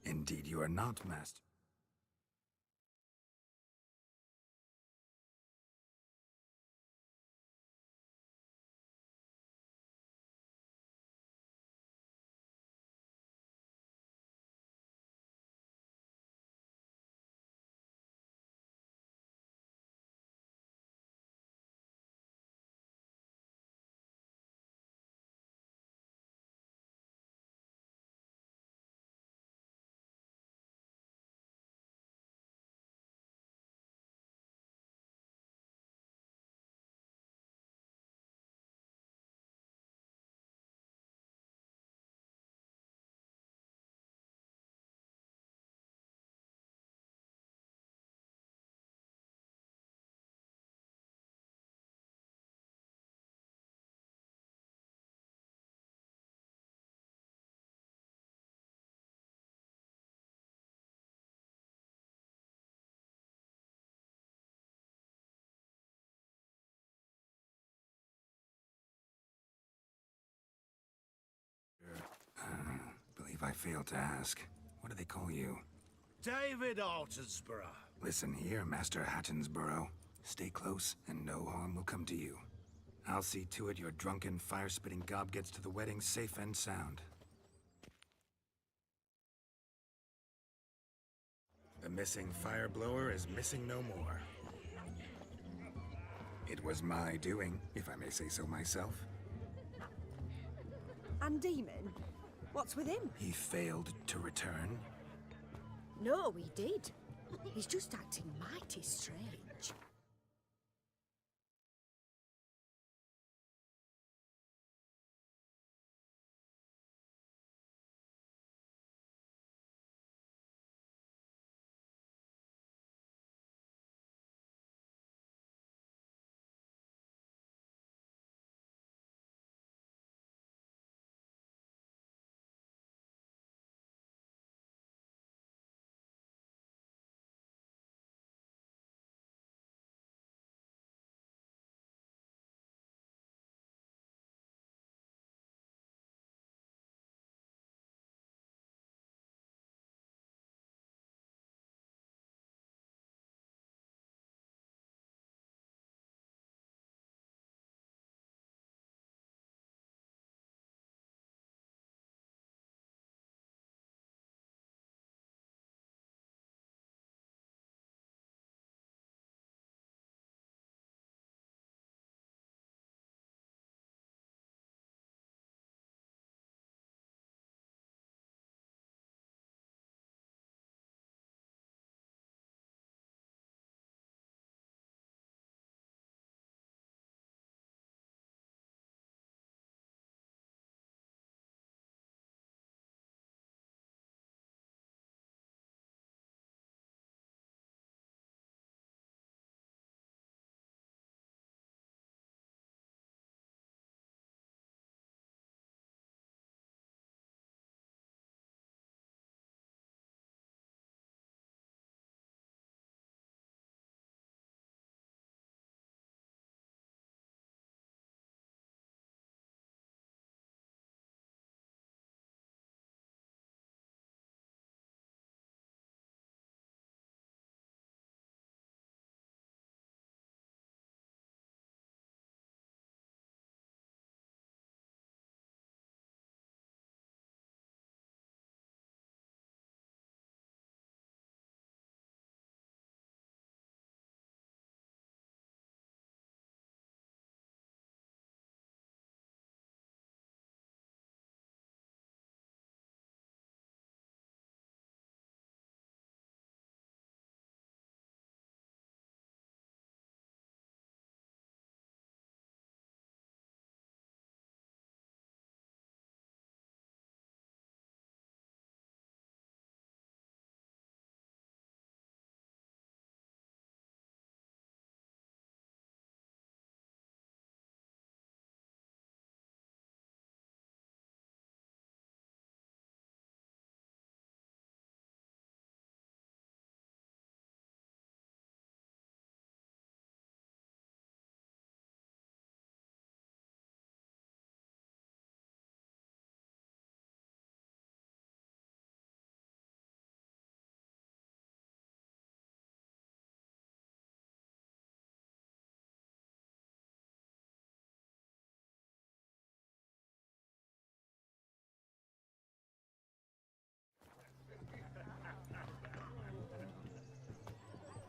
Indeed you are not, Master. Believe I failed to ask. What do they call you? David Altonsborough. Listen here, Master Hattonsborough. Stay close, and no harm will come to you. I'll see to it your drunken, fire-spitting gob gets to the wedding safe and sound. The missing fire blower is missing no more. It was my doing, if I may say so myself. And Demon? What's with him? He failed to return. No, he did. He's just acting mighty strange.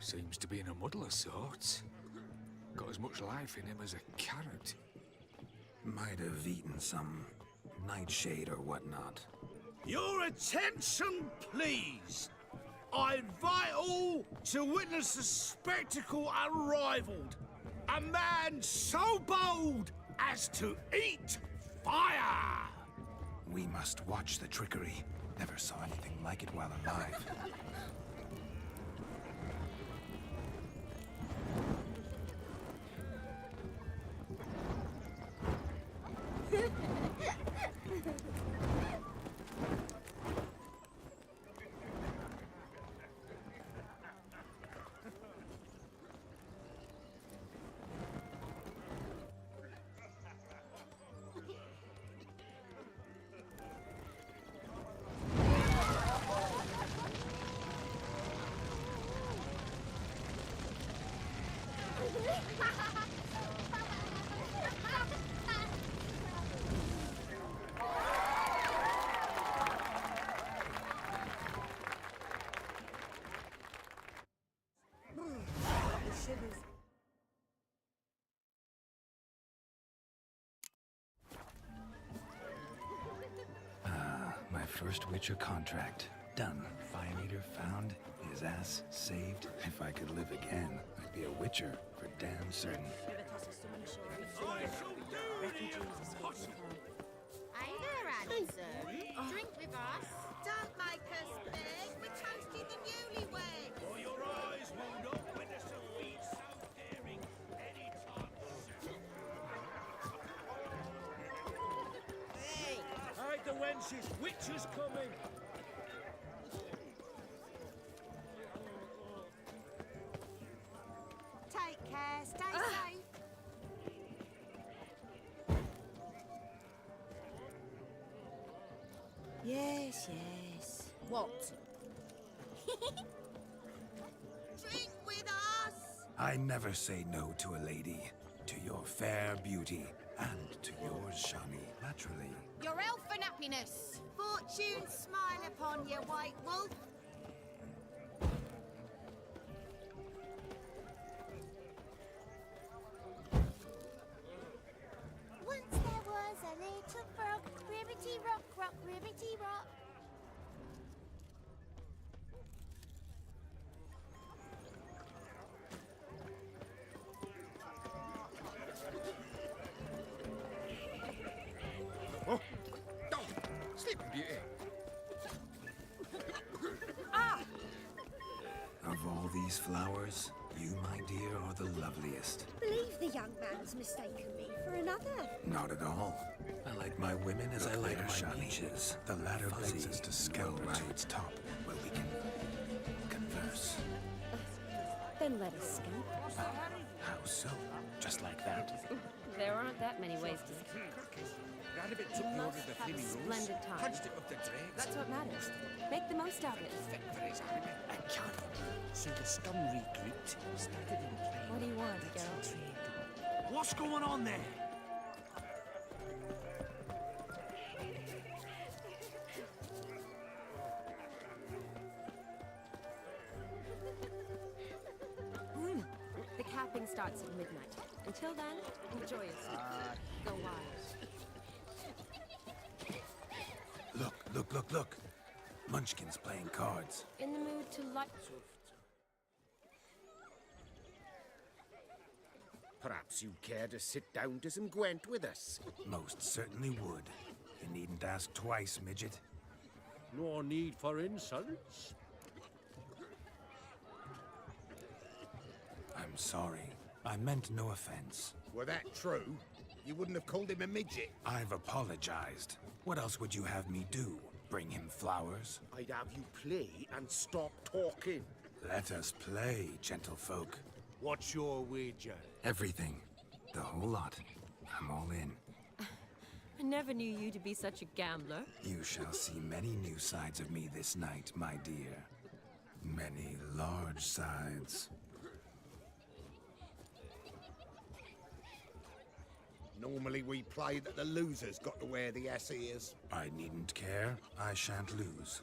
Seems to be in a muddle of sorts. Got as much life in him as a carrot. Might have eaten some nightshade or whatnot. Your attention, please. I invite all to witness a spectacle unrivaled. A man so bold as to eat fire! We must watch the trickery. Never saw anything like it while alive. My first Witcher contract. Done. Fire meter found. His ass saved. If I could live again, I'd be a Witcher for damn certain. Hey there, Anderson. Drink with us. Don't make us beg. We're toasting the newlyweds. For your eyes will not witness a feat so daring anytime soon. Hey! Hide the wenches! Witcher's coming! Take care. Stay safe. Yes, yes. What? Drink with us. I never say no to a lady. To your fair beauty. And to yours, Shani, naturally. Your elfin happiness. Fortune smile upon you, White Wolf. Once there was a little frog, ribbity rock, ribbity rock. Oh! Oh! Sleeping Beauty! Of all these flowers, you, my dear, are the loveliest. Believe the young man's mistaken me for another. Not at all. I like my women as I like my beaches. The ladder brings us to Skelmer to its top, where we can converse. Then let us scamper. How so? Just like that? There aren't that many ways to scamper. You must have a splendid time. That's what matters. Make the most of it. I can't. So the scum regrouped, started in play. What do you want, Geralt? What's going on there? The capping starts at midnight. Until then, enjoy yourself. Go wild. Look. Munchkin's playing cards. In the mood to light... Perhaps you'd care to sit down to some Gwent with us. Most certainly would. You needn't ask twice, midget. No need for insults. I'm sorry. I meant no offense. Were that true, you wouldn't have called him a midget. I've apologized. What else would you have me do? Bring him flowers? I'd have you play and stop talking. Let us play, gentlefolk. What's your wager? Everything. The whole lot. I'm all in. I never knew you to be such a gambler. You shall see many new sides of me this night, my dear. Many large sides. Normally we play that the loser's got to wear the ass ears. I needn't care. I shan't lose.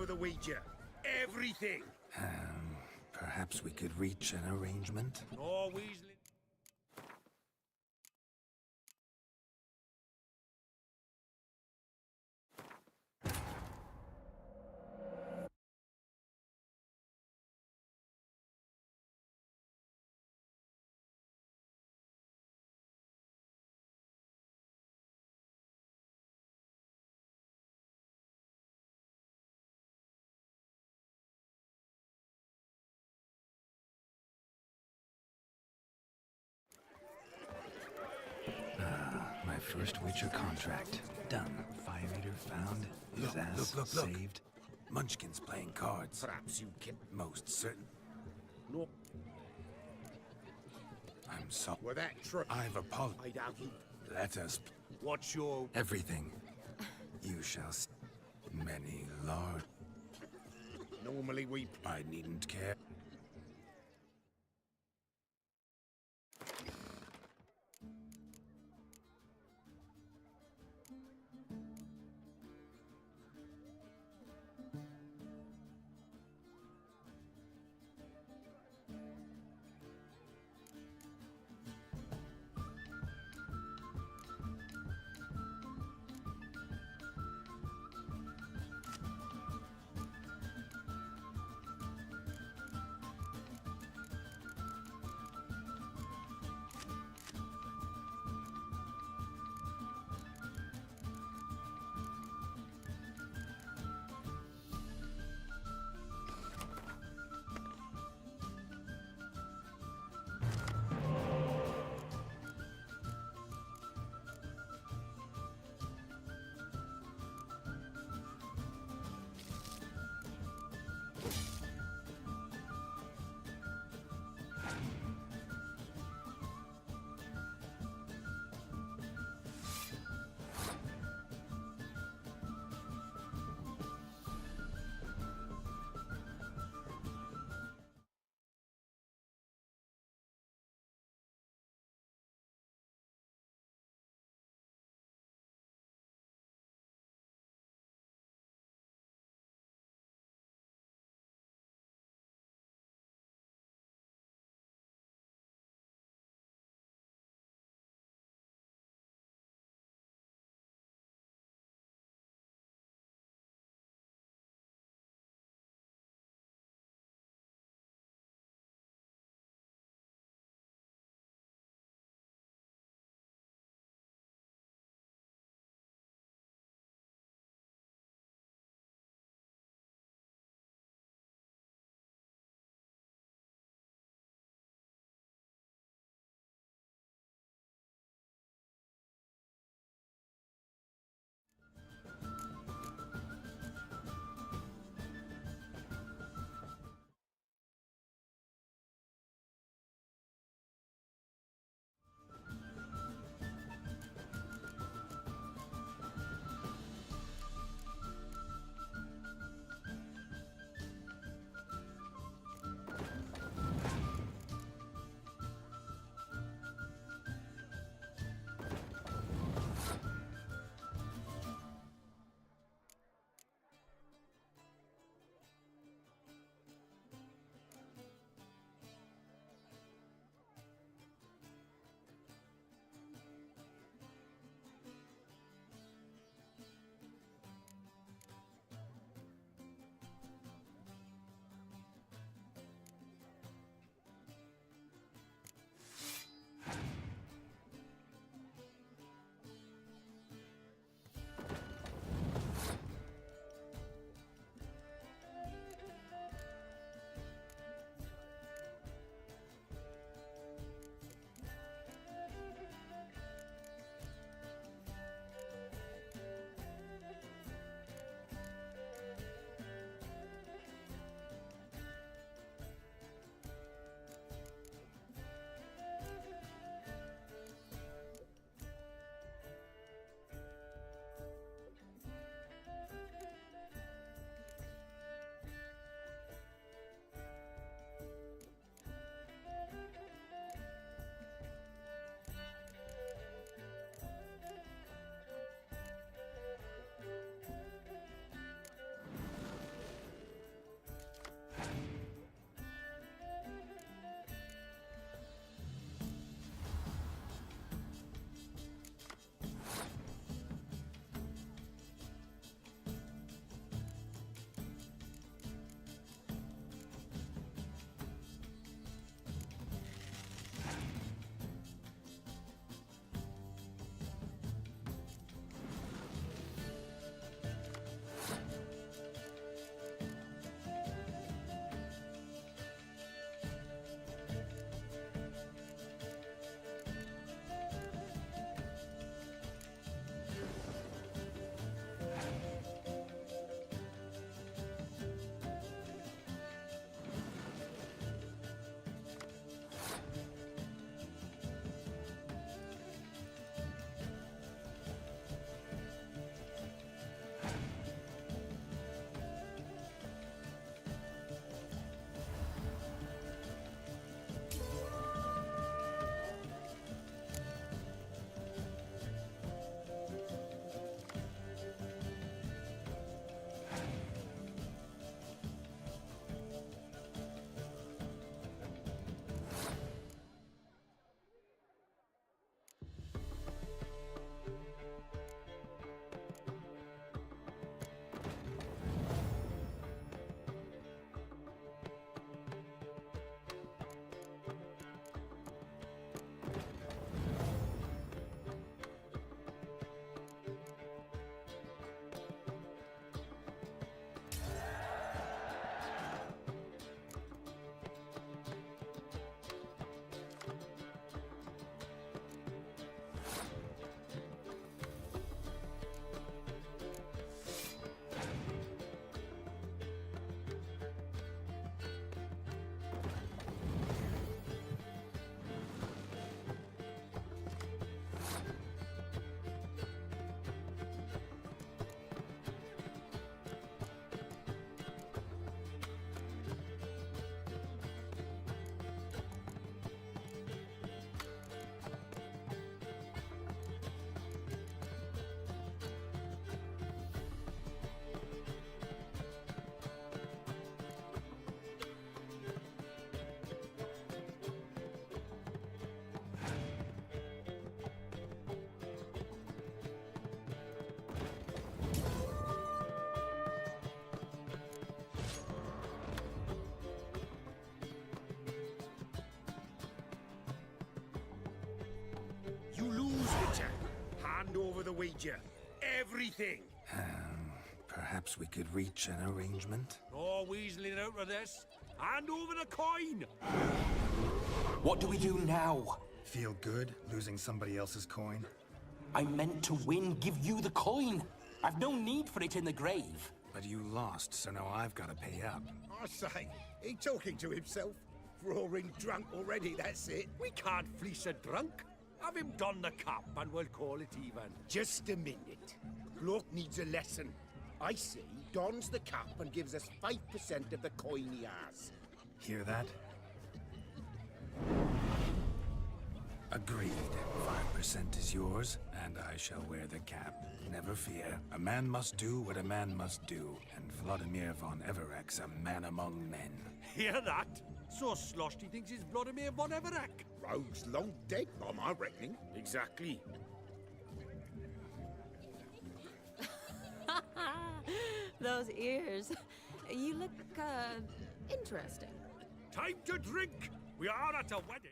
for the Ouija. Everything. Perhaps we could reach an arrangement? Oh, Weasley. My first Witcher contract. Done. Fire Eater found. His ass look. saved. Munchkin's playing cards. Perhaps you can... Most certain. Look. I'm sorry. Were that true? I've apologized. I doubt you. Let us... What's your... Everything. You shall... Many large... Normally we... I needn't care. Ouija. Everything. Perhaps we could reach an arrangement? No weaseling out of this. Hand over the coin! What do we do now? Feel good losing somebody else's coin? I meant to win, give you the coin. I've no need for it in the grave. But you lost, so now I've got to pay up. I say, he talking to himself? Roaring drunk already, that's it. We can't fleece a drunk. Have him don the cup and we'll call it even. Just a minute. Bloke needs a lesson. I say he dons the cup and gives us 5% of the coin he has. Hear that? Agreed. 5% is yours, and I shall wear the cap. Never fear. A man must do what a man must do, and Vladimir von Everek's a man among men. Hear that? So sloshed he thinks he's Vladimir von Everek. Rogue's long dead, by my reckoning. Exactly. Those ears. You look, interesting. Time to drink! We are at a wedding.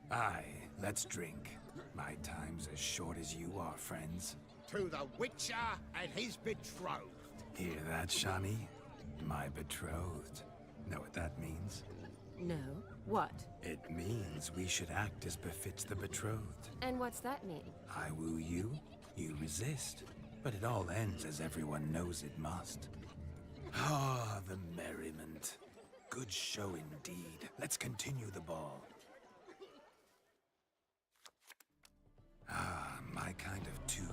Aye, let's drink. My time's as short as you are, friends. To the Witcher and his betrothed. Hear that, Shani? My betrothed. Know what that means? No. What? It means we should act as befits the betrothed. And what's that mean? I woo you, you resist. But it all ends as everyone knows it must. Ah, the merriment. Good show indeed. Let's continue the ball. Ah, my kind of tune.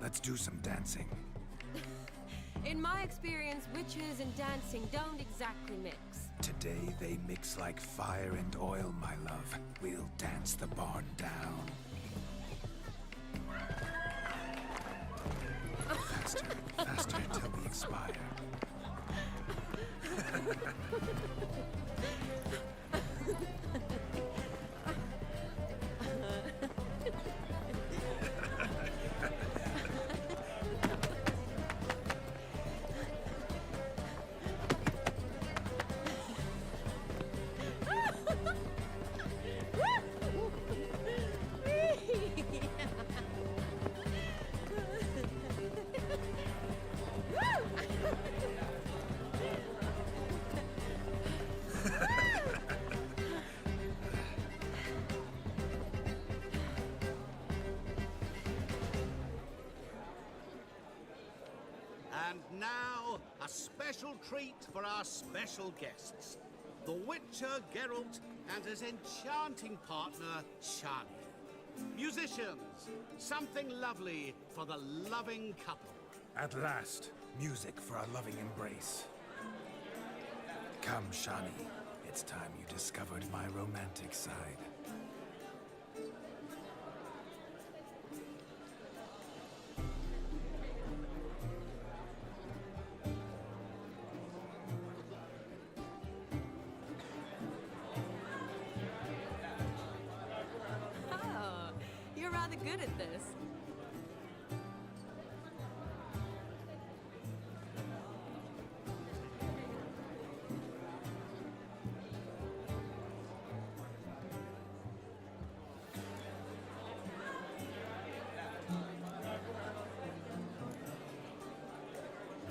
Let's do some dancing. In my experience, witches and dancing don't exactly mix. Today they mix like fire and oil, my love. We'll dance the barn down. Faster, faster till we expire. And now, a special treat for our special guests. The Witcher Geralt and his enchanting partner, Shani. Musicians, something lovely for the loving couple. At last, music for our loving embrace. Come, Shani. It's time you discovered my romantic side. Oh, you're rather good at this.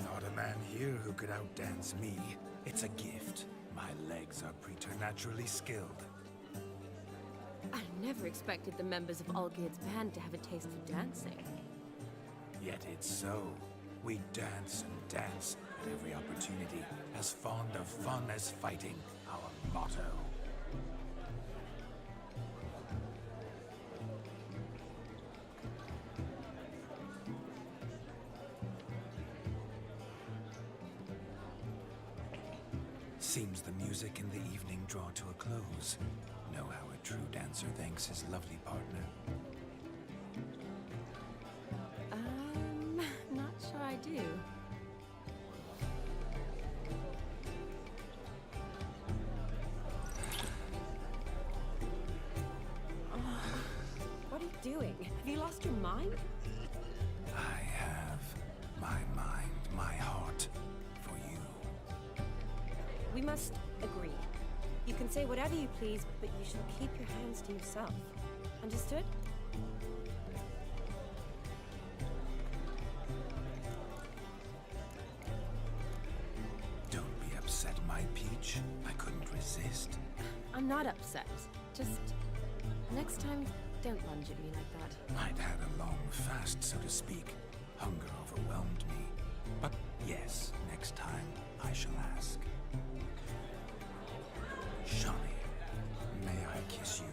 Not a man here who could outdance me. It's a gift. My legs are preternaturally skilled. I never expected the members of Olgierd's band to have a taste for dancing. Yet it's so. We dance and dance at every opportunity, as fond of fun as fighting, our motto. Seems the music and the evening draw to a close. Know how a true dancer thanks his lovely partner. Not sure I do. What are you doing? Have you lost your mind? I have my mind, my heart for you. We must agree. You can say whatever you please, but you shall keep your hands to yourself. Understood? Don't be upset, my peach. I couldn't resist. I'm not upset. Just next time, don't lunge at me like that. I'd had a long fast, so to speak. Hunger overwhelmed me. But yes, next time I shall ask. Shani, may I kiss you?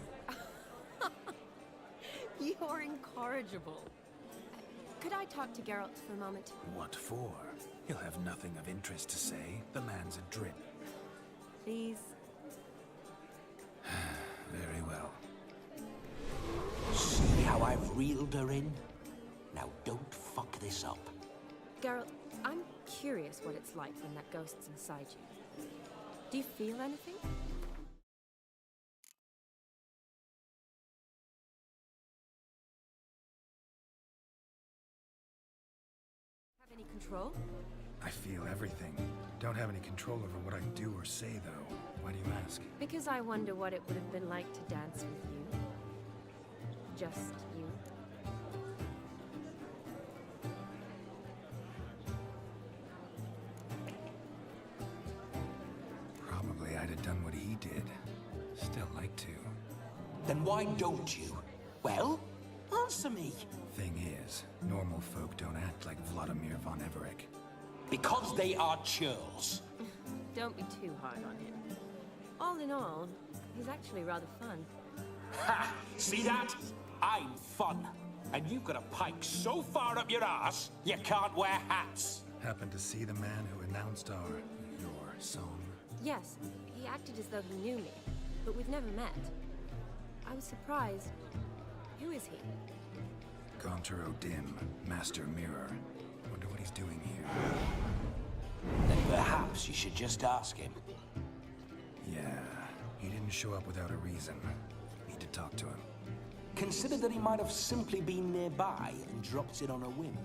You're incorrigible. Could I talk to Geralt for a moment? What for? He'll have nothing of interest to say. The man's a drip. Please. Very well. See how I've reeled her in? Now don't fuck this up. Geralt, I'm curious what it's like when that ghost's inside you. Do you feel anything? Have any control? I feel everything. Don't have any control over what I do or say, though. Why do you ask? Because I wonder what it would have been like to dance with you. Just you. Probably I'd have done what he did. Still like to. Then why don't you? Well, answer me. Thing is, normal folk don't act like Vladimir von Everec. Because they are churls. Don't be too hard on him. All in all, he's actually rather fun. Ha! See that? I'm fun. And you've got a pike so far up your ass, you can't wear hats. Happened to see the man who announced your song? Yes, he acted as though he knew me, but we've never met. I was surprised. Who is he? Gaunter O'Dim, Master Mirror. Wonder what he's doing here. Then perhaps you should just ask him. Yeah, he didn't show up without a reason. Need to talk to him. Consider that he might have simply been nearby and dropped in on a whim.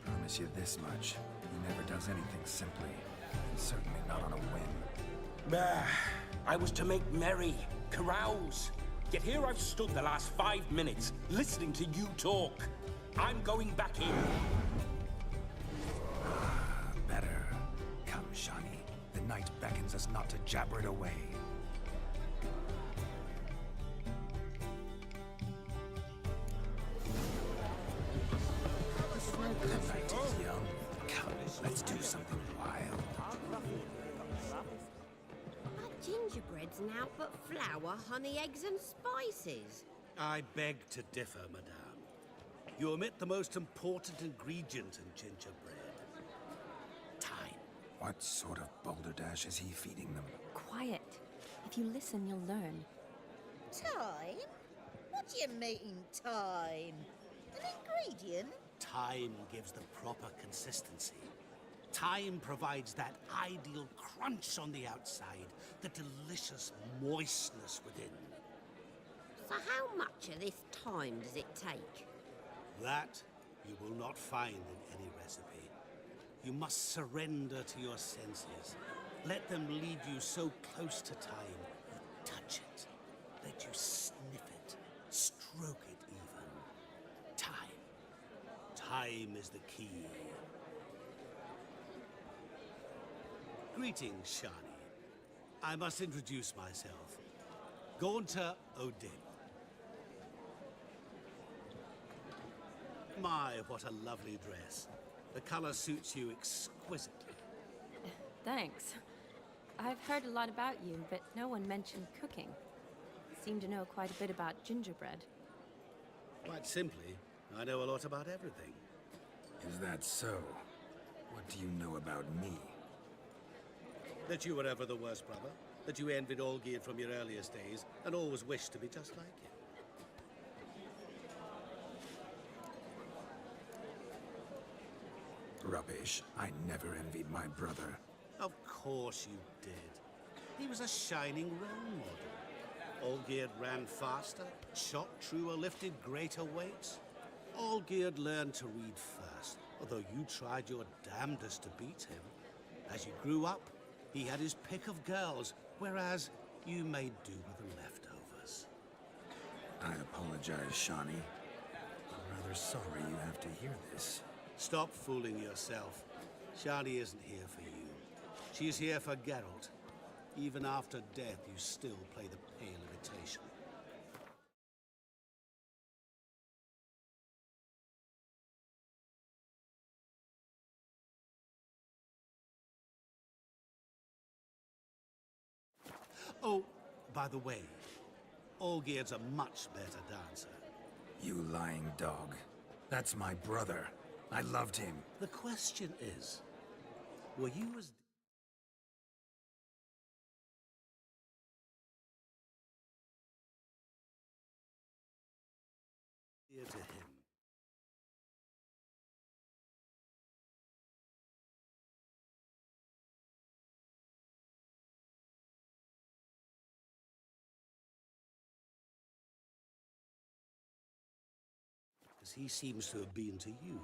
Promise you this much. He never does anything simply. And certainly not on a whim. I was to make merry, carouse. Yet here I've stood the last 5 minutes, listening to you talk. I'm going back in. Better. Come, Shani. The night beckons us not to jabber it away. The night is young. Come, let's do something wild. Our gingerbread's now but flour, honey, eggs and spices. I beg to differ, madame. You omit the most important ingredient in gingerbread. Time. What sort of balderdash is he feeding them? Quiet. If you listen, you'll learn. Time? What do you mean, time? An ingredient? Time gives the proper consistency. Time provides that ideal crunch on the outside, the delicious moistness within. So how much of this time does it take? That you will not find in any recipe. You must surrender to your senses. Let them lead you so close to time, you touch it. Let you sniff it, stroke it even. Time. Time is the key. Greetings, Shani. I must introduce myself. Gaunter O'Dim. My, what a lovely dress. The color suits you exquisitely. Thanks. I've heard a lot about you, but no one mentioned cooking. Seem to know quite a bit about gingerbread. Quite simply, I know a lot about everything. Is that so? What do you know about me? That you were ever the worst brother, that you envied Olgierd from your earliest days, and always wished to be just like him. Rubbish. I never envied my brother. Of course you did. He was a shining role model. Olgierd ran faster, shot truer, lifted greater weights. Olgierd learned to read first, although you tried your damnedest to beat him. As you grew up, he had his pick of girls, whereas you made do with the leftovers. I apologize, Shani. I'm rather sorry you have to hear this. Stop fooling yourself. Shani isn't here for you. She's here for Geralt. Even after death, you still play the pale imitation. Oh, by the way, Olgierd's a much better dancer. You lying dog. That's my brother. I loved him. The question is, were you as... dear to him? As he seems to have been to you.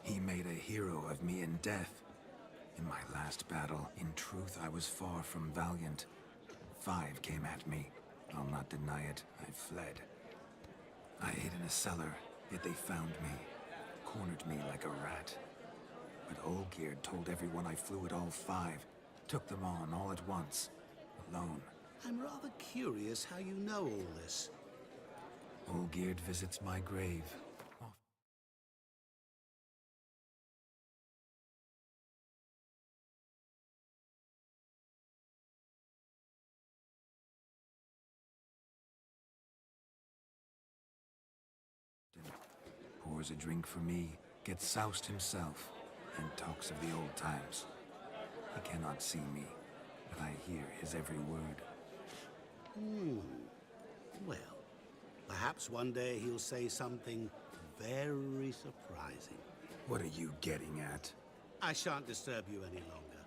He made a hero of me in death. In my last battle, in truth, I was far from valiant. 5 came at me. I'll not deny it, I fled. I hid in a cellar, yet they found me. Cornered me like a rat. But Olgierd told everyone I flew at all 5. Took them on all at once. Alone. I'm rather curious how you know all this. Olgierd visits my grave. Pours a drink for me, gets soused himself, and talks of the old times. He cannot see me, but I hear his every word. Well, perhaps one day he'll say something very surprising. What are you getting at? I shan't disturb you any longer.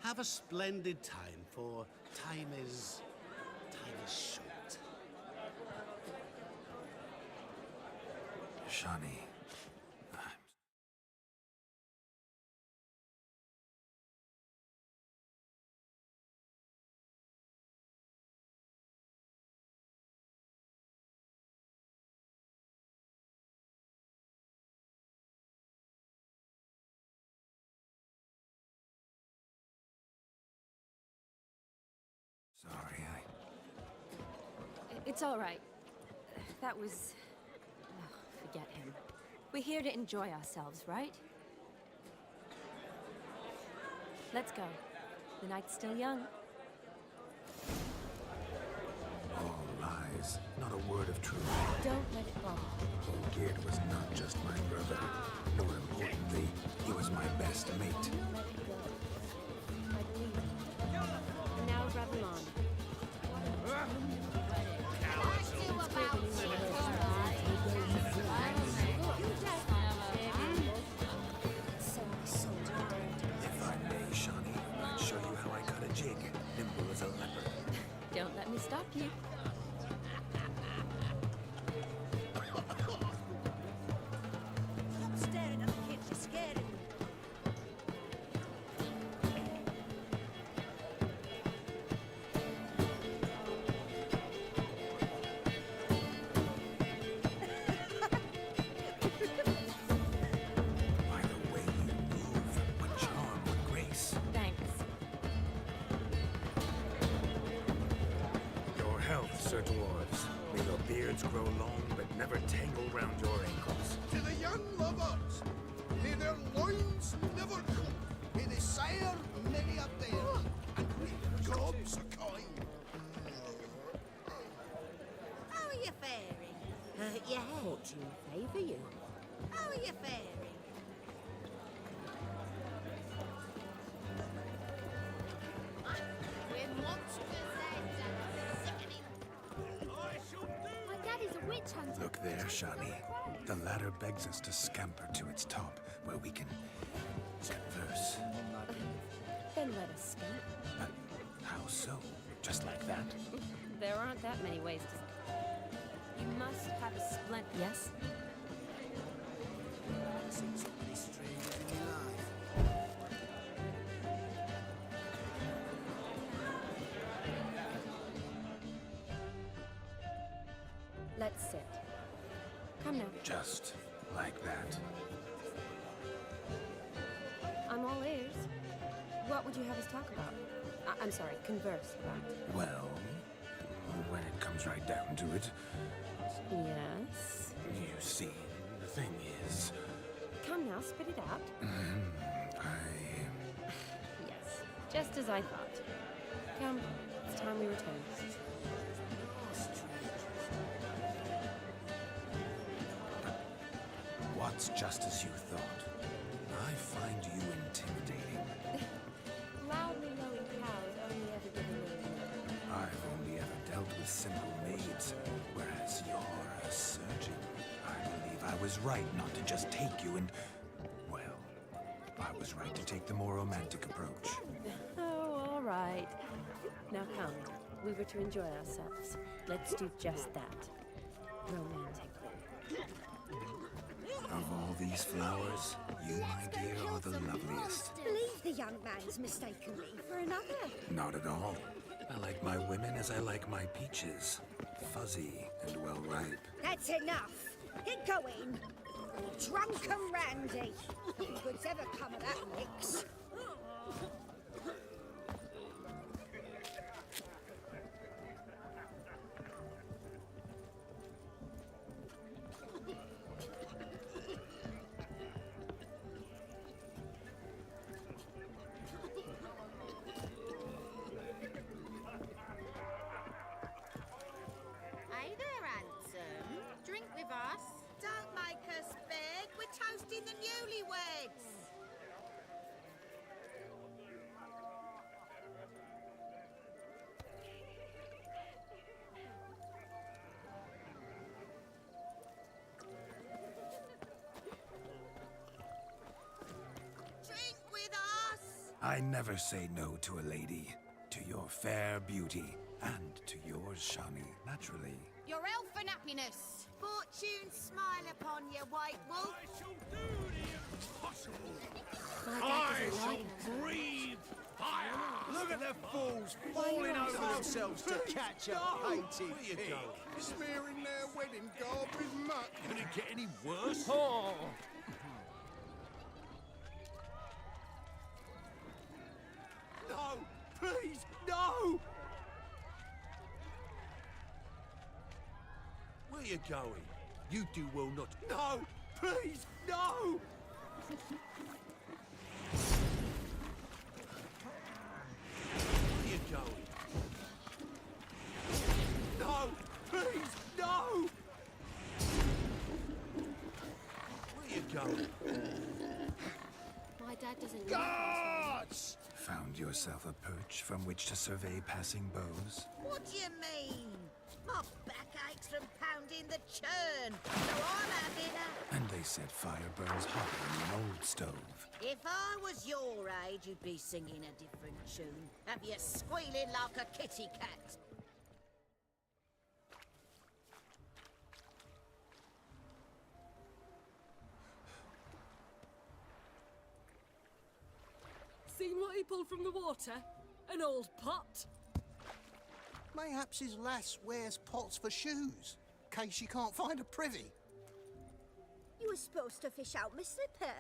Have a splendid time, for time is short. Shani. Sorry, It's all right. That was... oh, forget him. We're here to enjoy ourselves, right? Let's go. The night's still young. All lies, not a word of truth. Don't let it bother. Olgierd was not just my brother. More importantly, he was my best mate. Let it go. I believe you. And now revel on. If I may, Shani, I'd show you how I cut a jig, nimble as a leopard. Don't let me stop you. Stop staring at the kids, you're scaring me. By the way you move, what charm, what grace. Thanks. Your health, Sir Dwarves. May your beards grow long, but never tangle round your ankles. can lovers. May their loins never come. May they sire many a bear, and may gobs a kine. How are you faring? Hurt your head? Fortune favour you. How are you faring? We're monsters, sickening. My daddy's a witch hunter. Look there, Shani. The ladder begs us to scamper to its top, where we can converse. Then let us scamp. But how so? Just like that? There aren't that many ways to... You must have a splint... Yes? I've seen so many strangers in my life. Let's sit. Come now. Just like that. I'm all ears. What would you have us talk about? I'm sorry, converse about. Well, when it comes right down to it, Yes? you see, the thing is... Come now, spit it out. Yes, just as I thought. Come, it's time we return. What's just as you thought? I find you intimidating. Loudly lowing cows only ever give a little. I've only ever dealt with simple maids, whereas you're a surgeon. I believe I was right not to just take you and... Well, I was right to take the more romantic approach. Oh, all right. Now come, we were to enjoy ourselves. Let's do just that. Romantically. Of all these flowers, you, my dear, are the loveliest. Believe the young man's mistaken me for another. Not at all. I like my women as I like my peaches. Fuzzy and well ripe. That's enough. Get going. Drunken Randy. Nothing good's ever come of that mix. Hey there, handsome. Drink with us. Don't make us beg. We're toasting the newlyweds. Drink with us. I never say no to a lady. To your fair beauty. And to yours, Shani, naturally. Your elfin happiness. Fortune smile upon you, White Wolf. I shall do the impossible. I shall breathe fire! Look at the fools falling over themselves to catch a painted pig. Smearing their wedding garb with muck. Could it get any worse? Oh! No! Please, no! Where you going? You do well not... No! Please, no! Where you going? No! Please, no! Where you going? My dad doesn't... Guards! Found yourself a perch from which to survey passing beaux? What do you mean? My back aches from pounding the churn, so I'll have dinner. And they said fire burns hotter in an old stove. If I was your age, you'd be singing a different tune. Have you squealing like a kitty cat? Seen what he pulled from the water? An old pot? Mayhaps his lass wears pots for shoes, case she can't find a privy. You were supposed to fish out my slipper.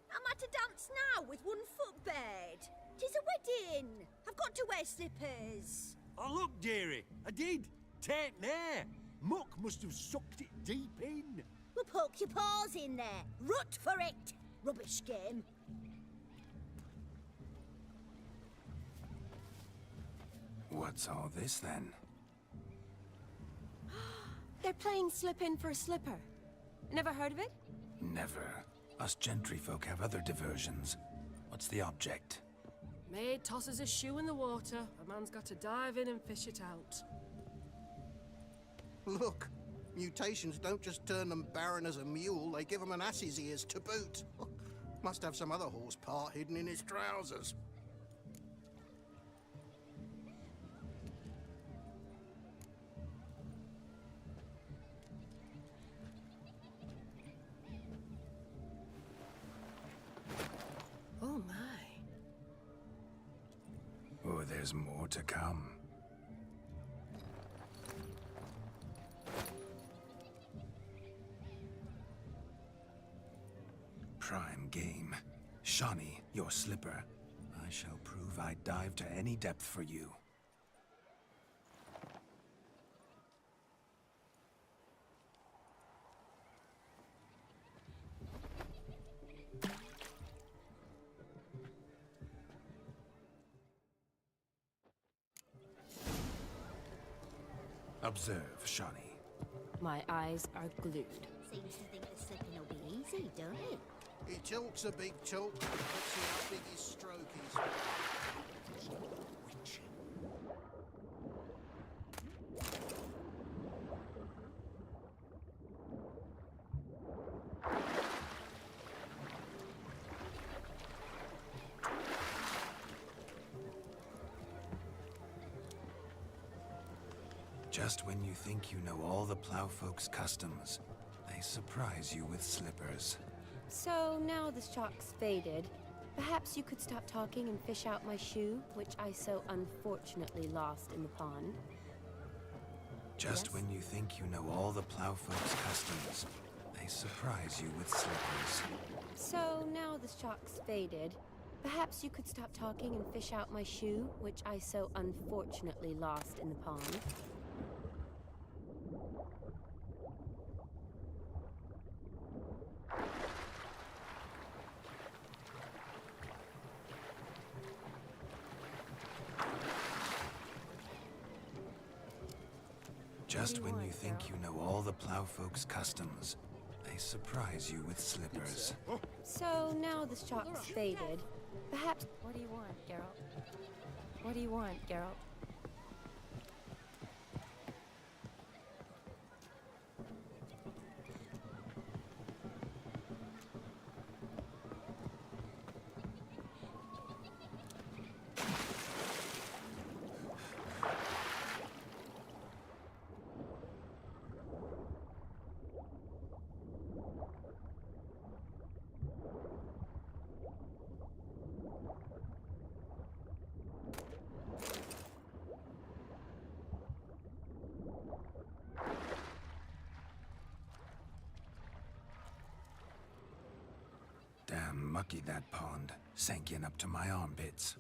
I'm at a dance now with 1 foot bed. 'Tis a wedding. I've got to wear slippers. Oh, look, dearie, I did. Tain't there. Muck must have sucked it deep in. Well, poke your paws in there. Rut for it. Rubbish game. What's all this then? They're playing slip in for a slipper. Never heard of it? Never. Us gentry folk have other diversions. What's the object? Maid tosses a shoe in the water. A man's got to dive in and fish it out. Look, mutations don't just turn them barren as a mule, they give them an ass's ears to boot. Must have some other horse part hidden in his trousers. Oh my. Oh, there's more to come. Prime game. Shawnee, your slipper. I shall prove I dive to any depth for you. Observe, Shawnee. My eyes are glued. Seems to think the slipping will be easy, don't it? He tilts a big tilt, let's see how big his stroke is. Just when you think you know all the plowfolk's customs, they surprise you with slippers. So now the shock's faded. Perhaps you could stop talking and fish out my shoe, which I so unfortunately lost in the pond. Just when you think you know all the plowfolk's customs, they surprise you with slippers. So now the shock's faded. Perhaps you could stop talking and fish out my shoe, which I so unfortunately lost in the pond. Just when you think you know all the plowfolk's customs, they surprise you with slippers. So now the shock's faded. Perhaps... What do you want, Geralt? What do you want, Geralt? Damn mucky that pond, sank in up to my armpits.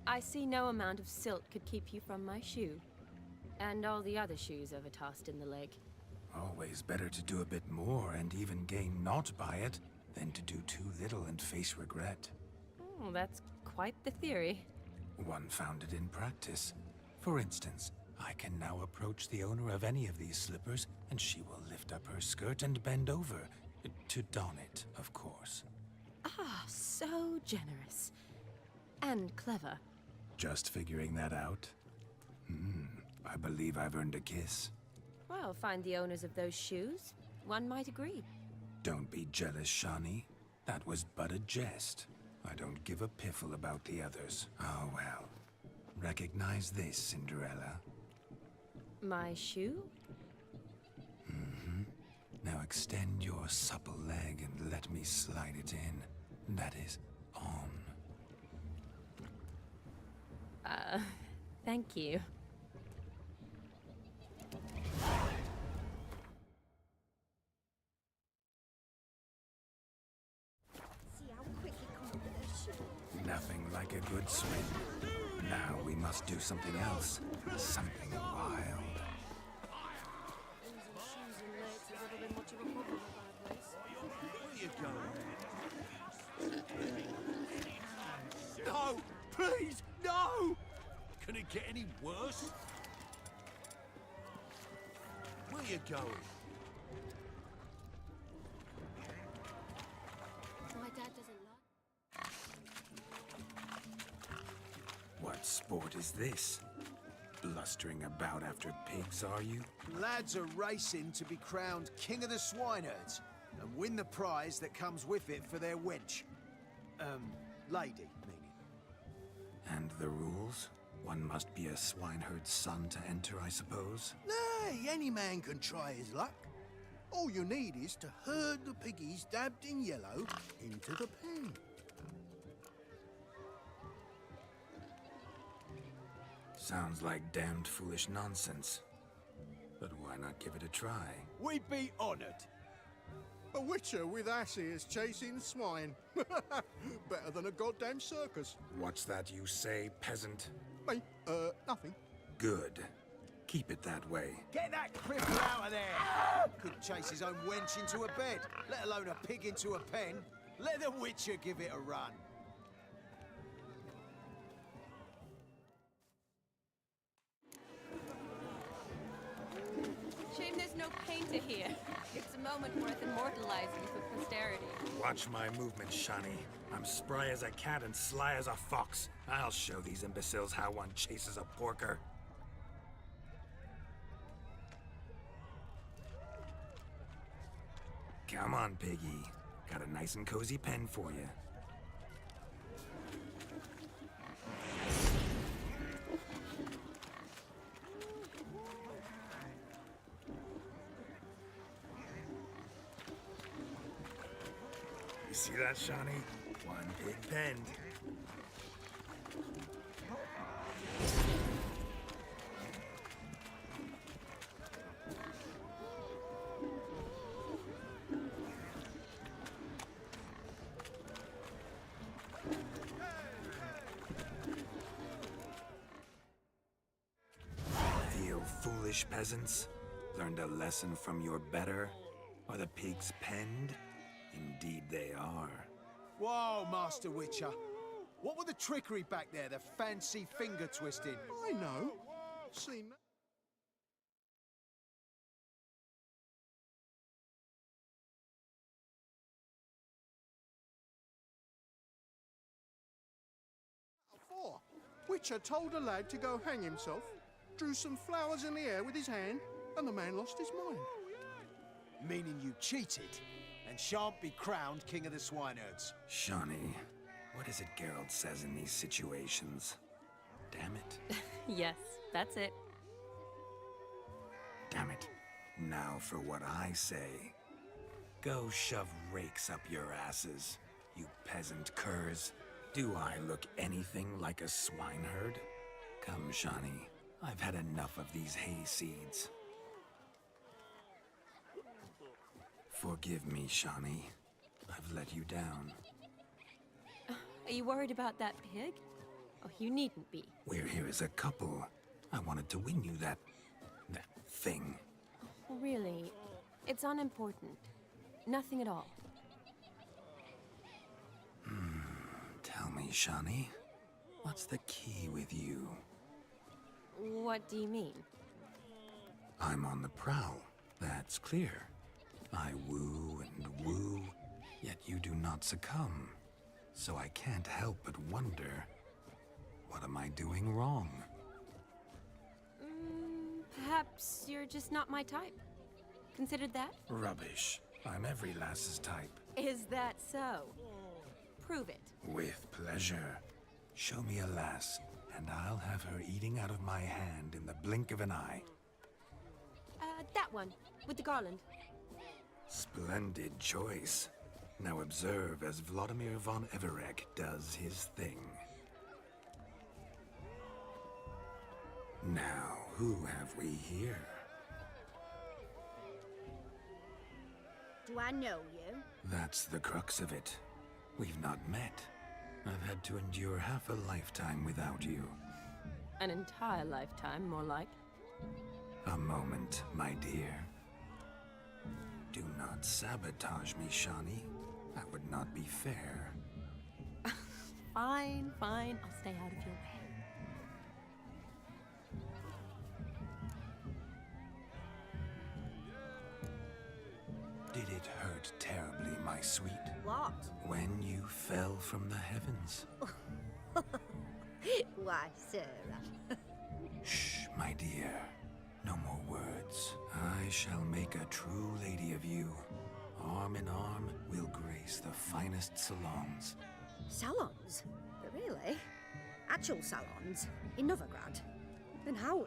I see no amount of silt could keep you from my shoe. And all the other shoes ever tossed in the lake. Always better to do a bit more and even gain naught by it than to do too little and face regret. Oh, that's quite the theory. One founded in practice. For instance, I can now approach the owner of any of these slippers, and she will lift up her skirt and bend over. To don it, of course. Ah, so generous. And clever. Just figuring that out? I believe I've earned a kiss. Well, find the owners of those shoes. One might agree. Don't be jealous, Shawnee. That was but a jest. I don't give a piffle about the others. Oh well. Recognize this, Cinderella. My shoe? Now extend your supple leg and let me slide it in. That is, on. Thank you. See how quick he come up with a shoe. Nothing like a good swim. Now we must do something else. Something wild. Shoes in lakes has ever been much of Please, no! Can it get any worse? Where you going? My dad doesn't like... What sport is this? Blustering about after pigs, are you? Lads are racing to be crowned King of the Swineherds and win the prize that comes with it for their wench. Lady, meaning. And the rules? One must be a swineherd's son to enter, I suppose? Nay, any man can try his luck. All you need is to herd the piggies dabbed in yellow into the pen. Sounds like damned foolish nonsense. But why not give it a try? We'd be honored. A witcher with asses chasing swine. Better than a goddamn circus. What's that you say, peasant? Me? Nothing. Good. Keep it that way. Get that cripple out of there! Couldn't chase his own wench into a bed, let alone a pig into a pen. Let the witcher give it a run. Shame there's no painter here. It's a moment worth immortalizing for posterity. Watch my movement, Shani. I'm spry as a cat and sly as a fox. I'll show these imbeciles how one chases a porker. Come on, piggy. Got a nice and cozy pen for you. You see that, Shani? One big pen. Feel foolish, peasants? Learned a lesson from your better? Are the pigs penned? Indeed they are. Whoa, Master Witcher. What were the trickery back there, the fancy finger twisting? I know. Seen that. Witcher told a lad to go hang himself, drew some flowers in the air with his hand, and the man lost his mind. Meaning you cheated, and shan't be crowned King of the Swineherds. Shani, what is it Geralt says in these situations? Damn it. Yes, that's it. Damn it. Now for what I say. Go shove rakes up your asses, you peasant curs. Do I look anything like a swineherd? Come, Shani. I've had enough of these hayseeds. Forgive me, Shani. I've let you down. Are you worried about that pig? Oh, you needn't be. We're here as a couple. I wanted to win you that thing. Really, it's unimportant. Nothing at all. Tell me, Shani, what's the key with you? What do you mean? I'm on the prowl, that's clear. I woo and woo, yet you do not succumb. So I can't help but wonder, what am I doing wrong? Perhaps you're just not my type. Considered that? Rubbish. I'm every lass's type. Is that so? Prove it. With pleasure. Show me a lass, and I'll have her eating out of my hand in the blink of an eye. That one, with the garland. Splendid choice. Now observe as Vladimir von Everec does his thing. Now, who have we here? Do I know you? That's the crux of it. We've not met. I've had to endure half a lifetime without you. An entire lifetime, more like. A moment, my dear. Do not sabotage me, Shani. That would not be fair. Fine, fine. I'll stay out of your way. Did it hurt terribly, my sweet? What? When you fell from the heavens? Why, Sarah? Shh, my dear. No more words. I shall make a true lady of you. Arm in arm, we'll grace the finest salons. Salons? Really? Actual salons? In Novigrad? Then how...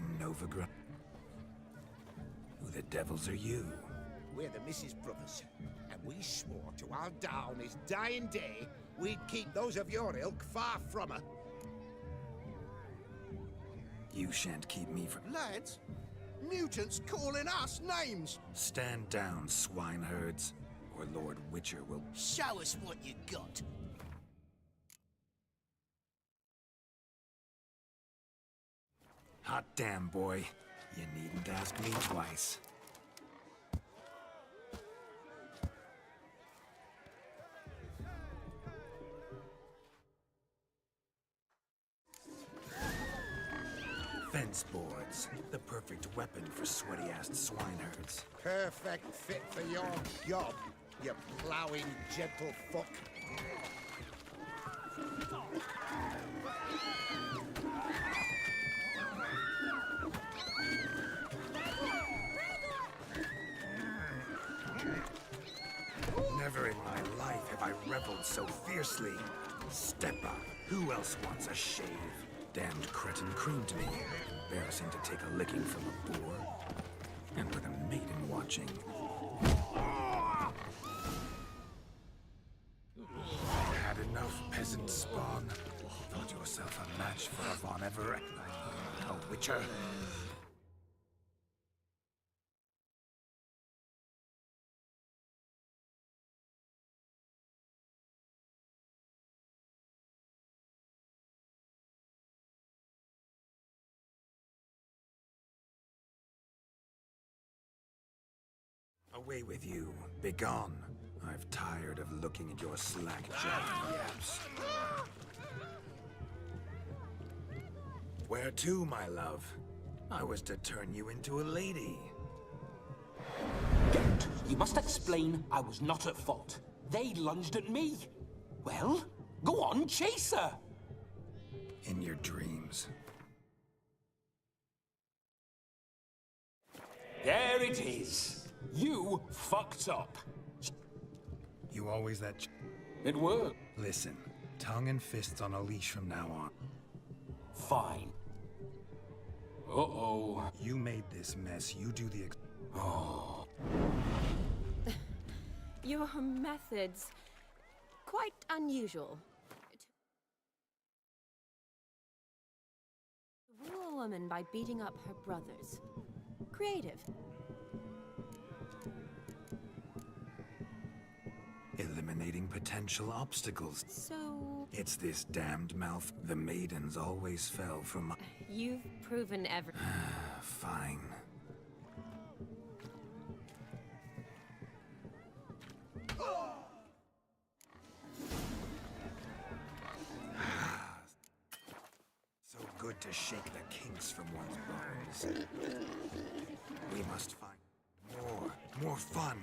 in Novigrad. Who the devils are you? We're the Mrs. Brothers, and we swore to our down his dying day we'd keep those of your ilk far from her. You shan't keep me from... Lads, mutants calling us names. Stand down, swineherds, or Lord Witcher will... Show us what you got. Hot damn, boy. You needn't ask me twice. Fence boards. The perfect weapon for sweaty-assed swineherds. Perfect fit for your job, you ploughing gentle fuck. Never in my life have I reveled so fiercely. Step up. Who else wants a shave? Damned cretin creamed me. Embarrassing to take a licking from a boar. And with a maiden watching. Had enough, peasant spawn. Thought yourself a match for a Von Everett. A Witcher. Away with you. Begone. I've tired of looking at your slack-jawed yaps. Where to, my love? I was to turn you into a lady. Geralt, you must explain I was not at fault. They lunged at me. Well, go on, chase her! In your dreams. There it is. You fucked up. You always that... It worked. Listen, tongue and fists on a leash from now on. Fine. Uh-oh. You made this mess. You do the... Oh. Your methods... quite unusual. To woo a woman by beating up her brothers. Creative. Eliminating potential obstacles. So... It's this damned mouth. The maidens always fell from my... You've proven everything. Fine. So good to shake the kinks from one's bones. We must find more fun.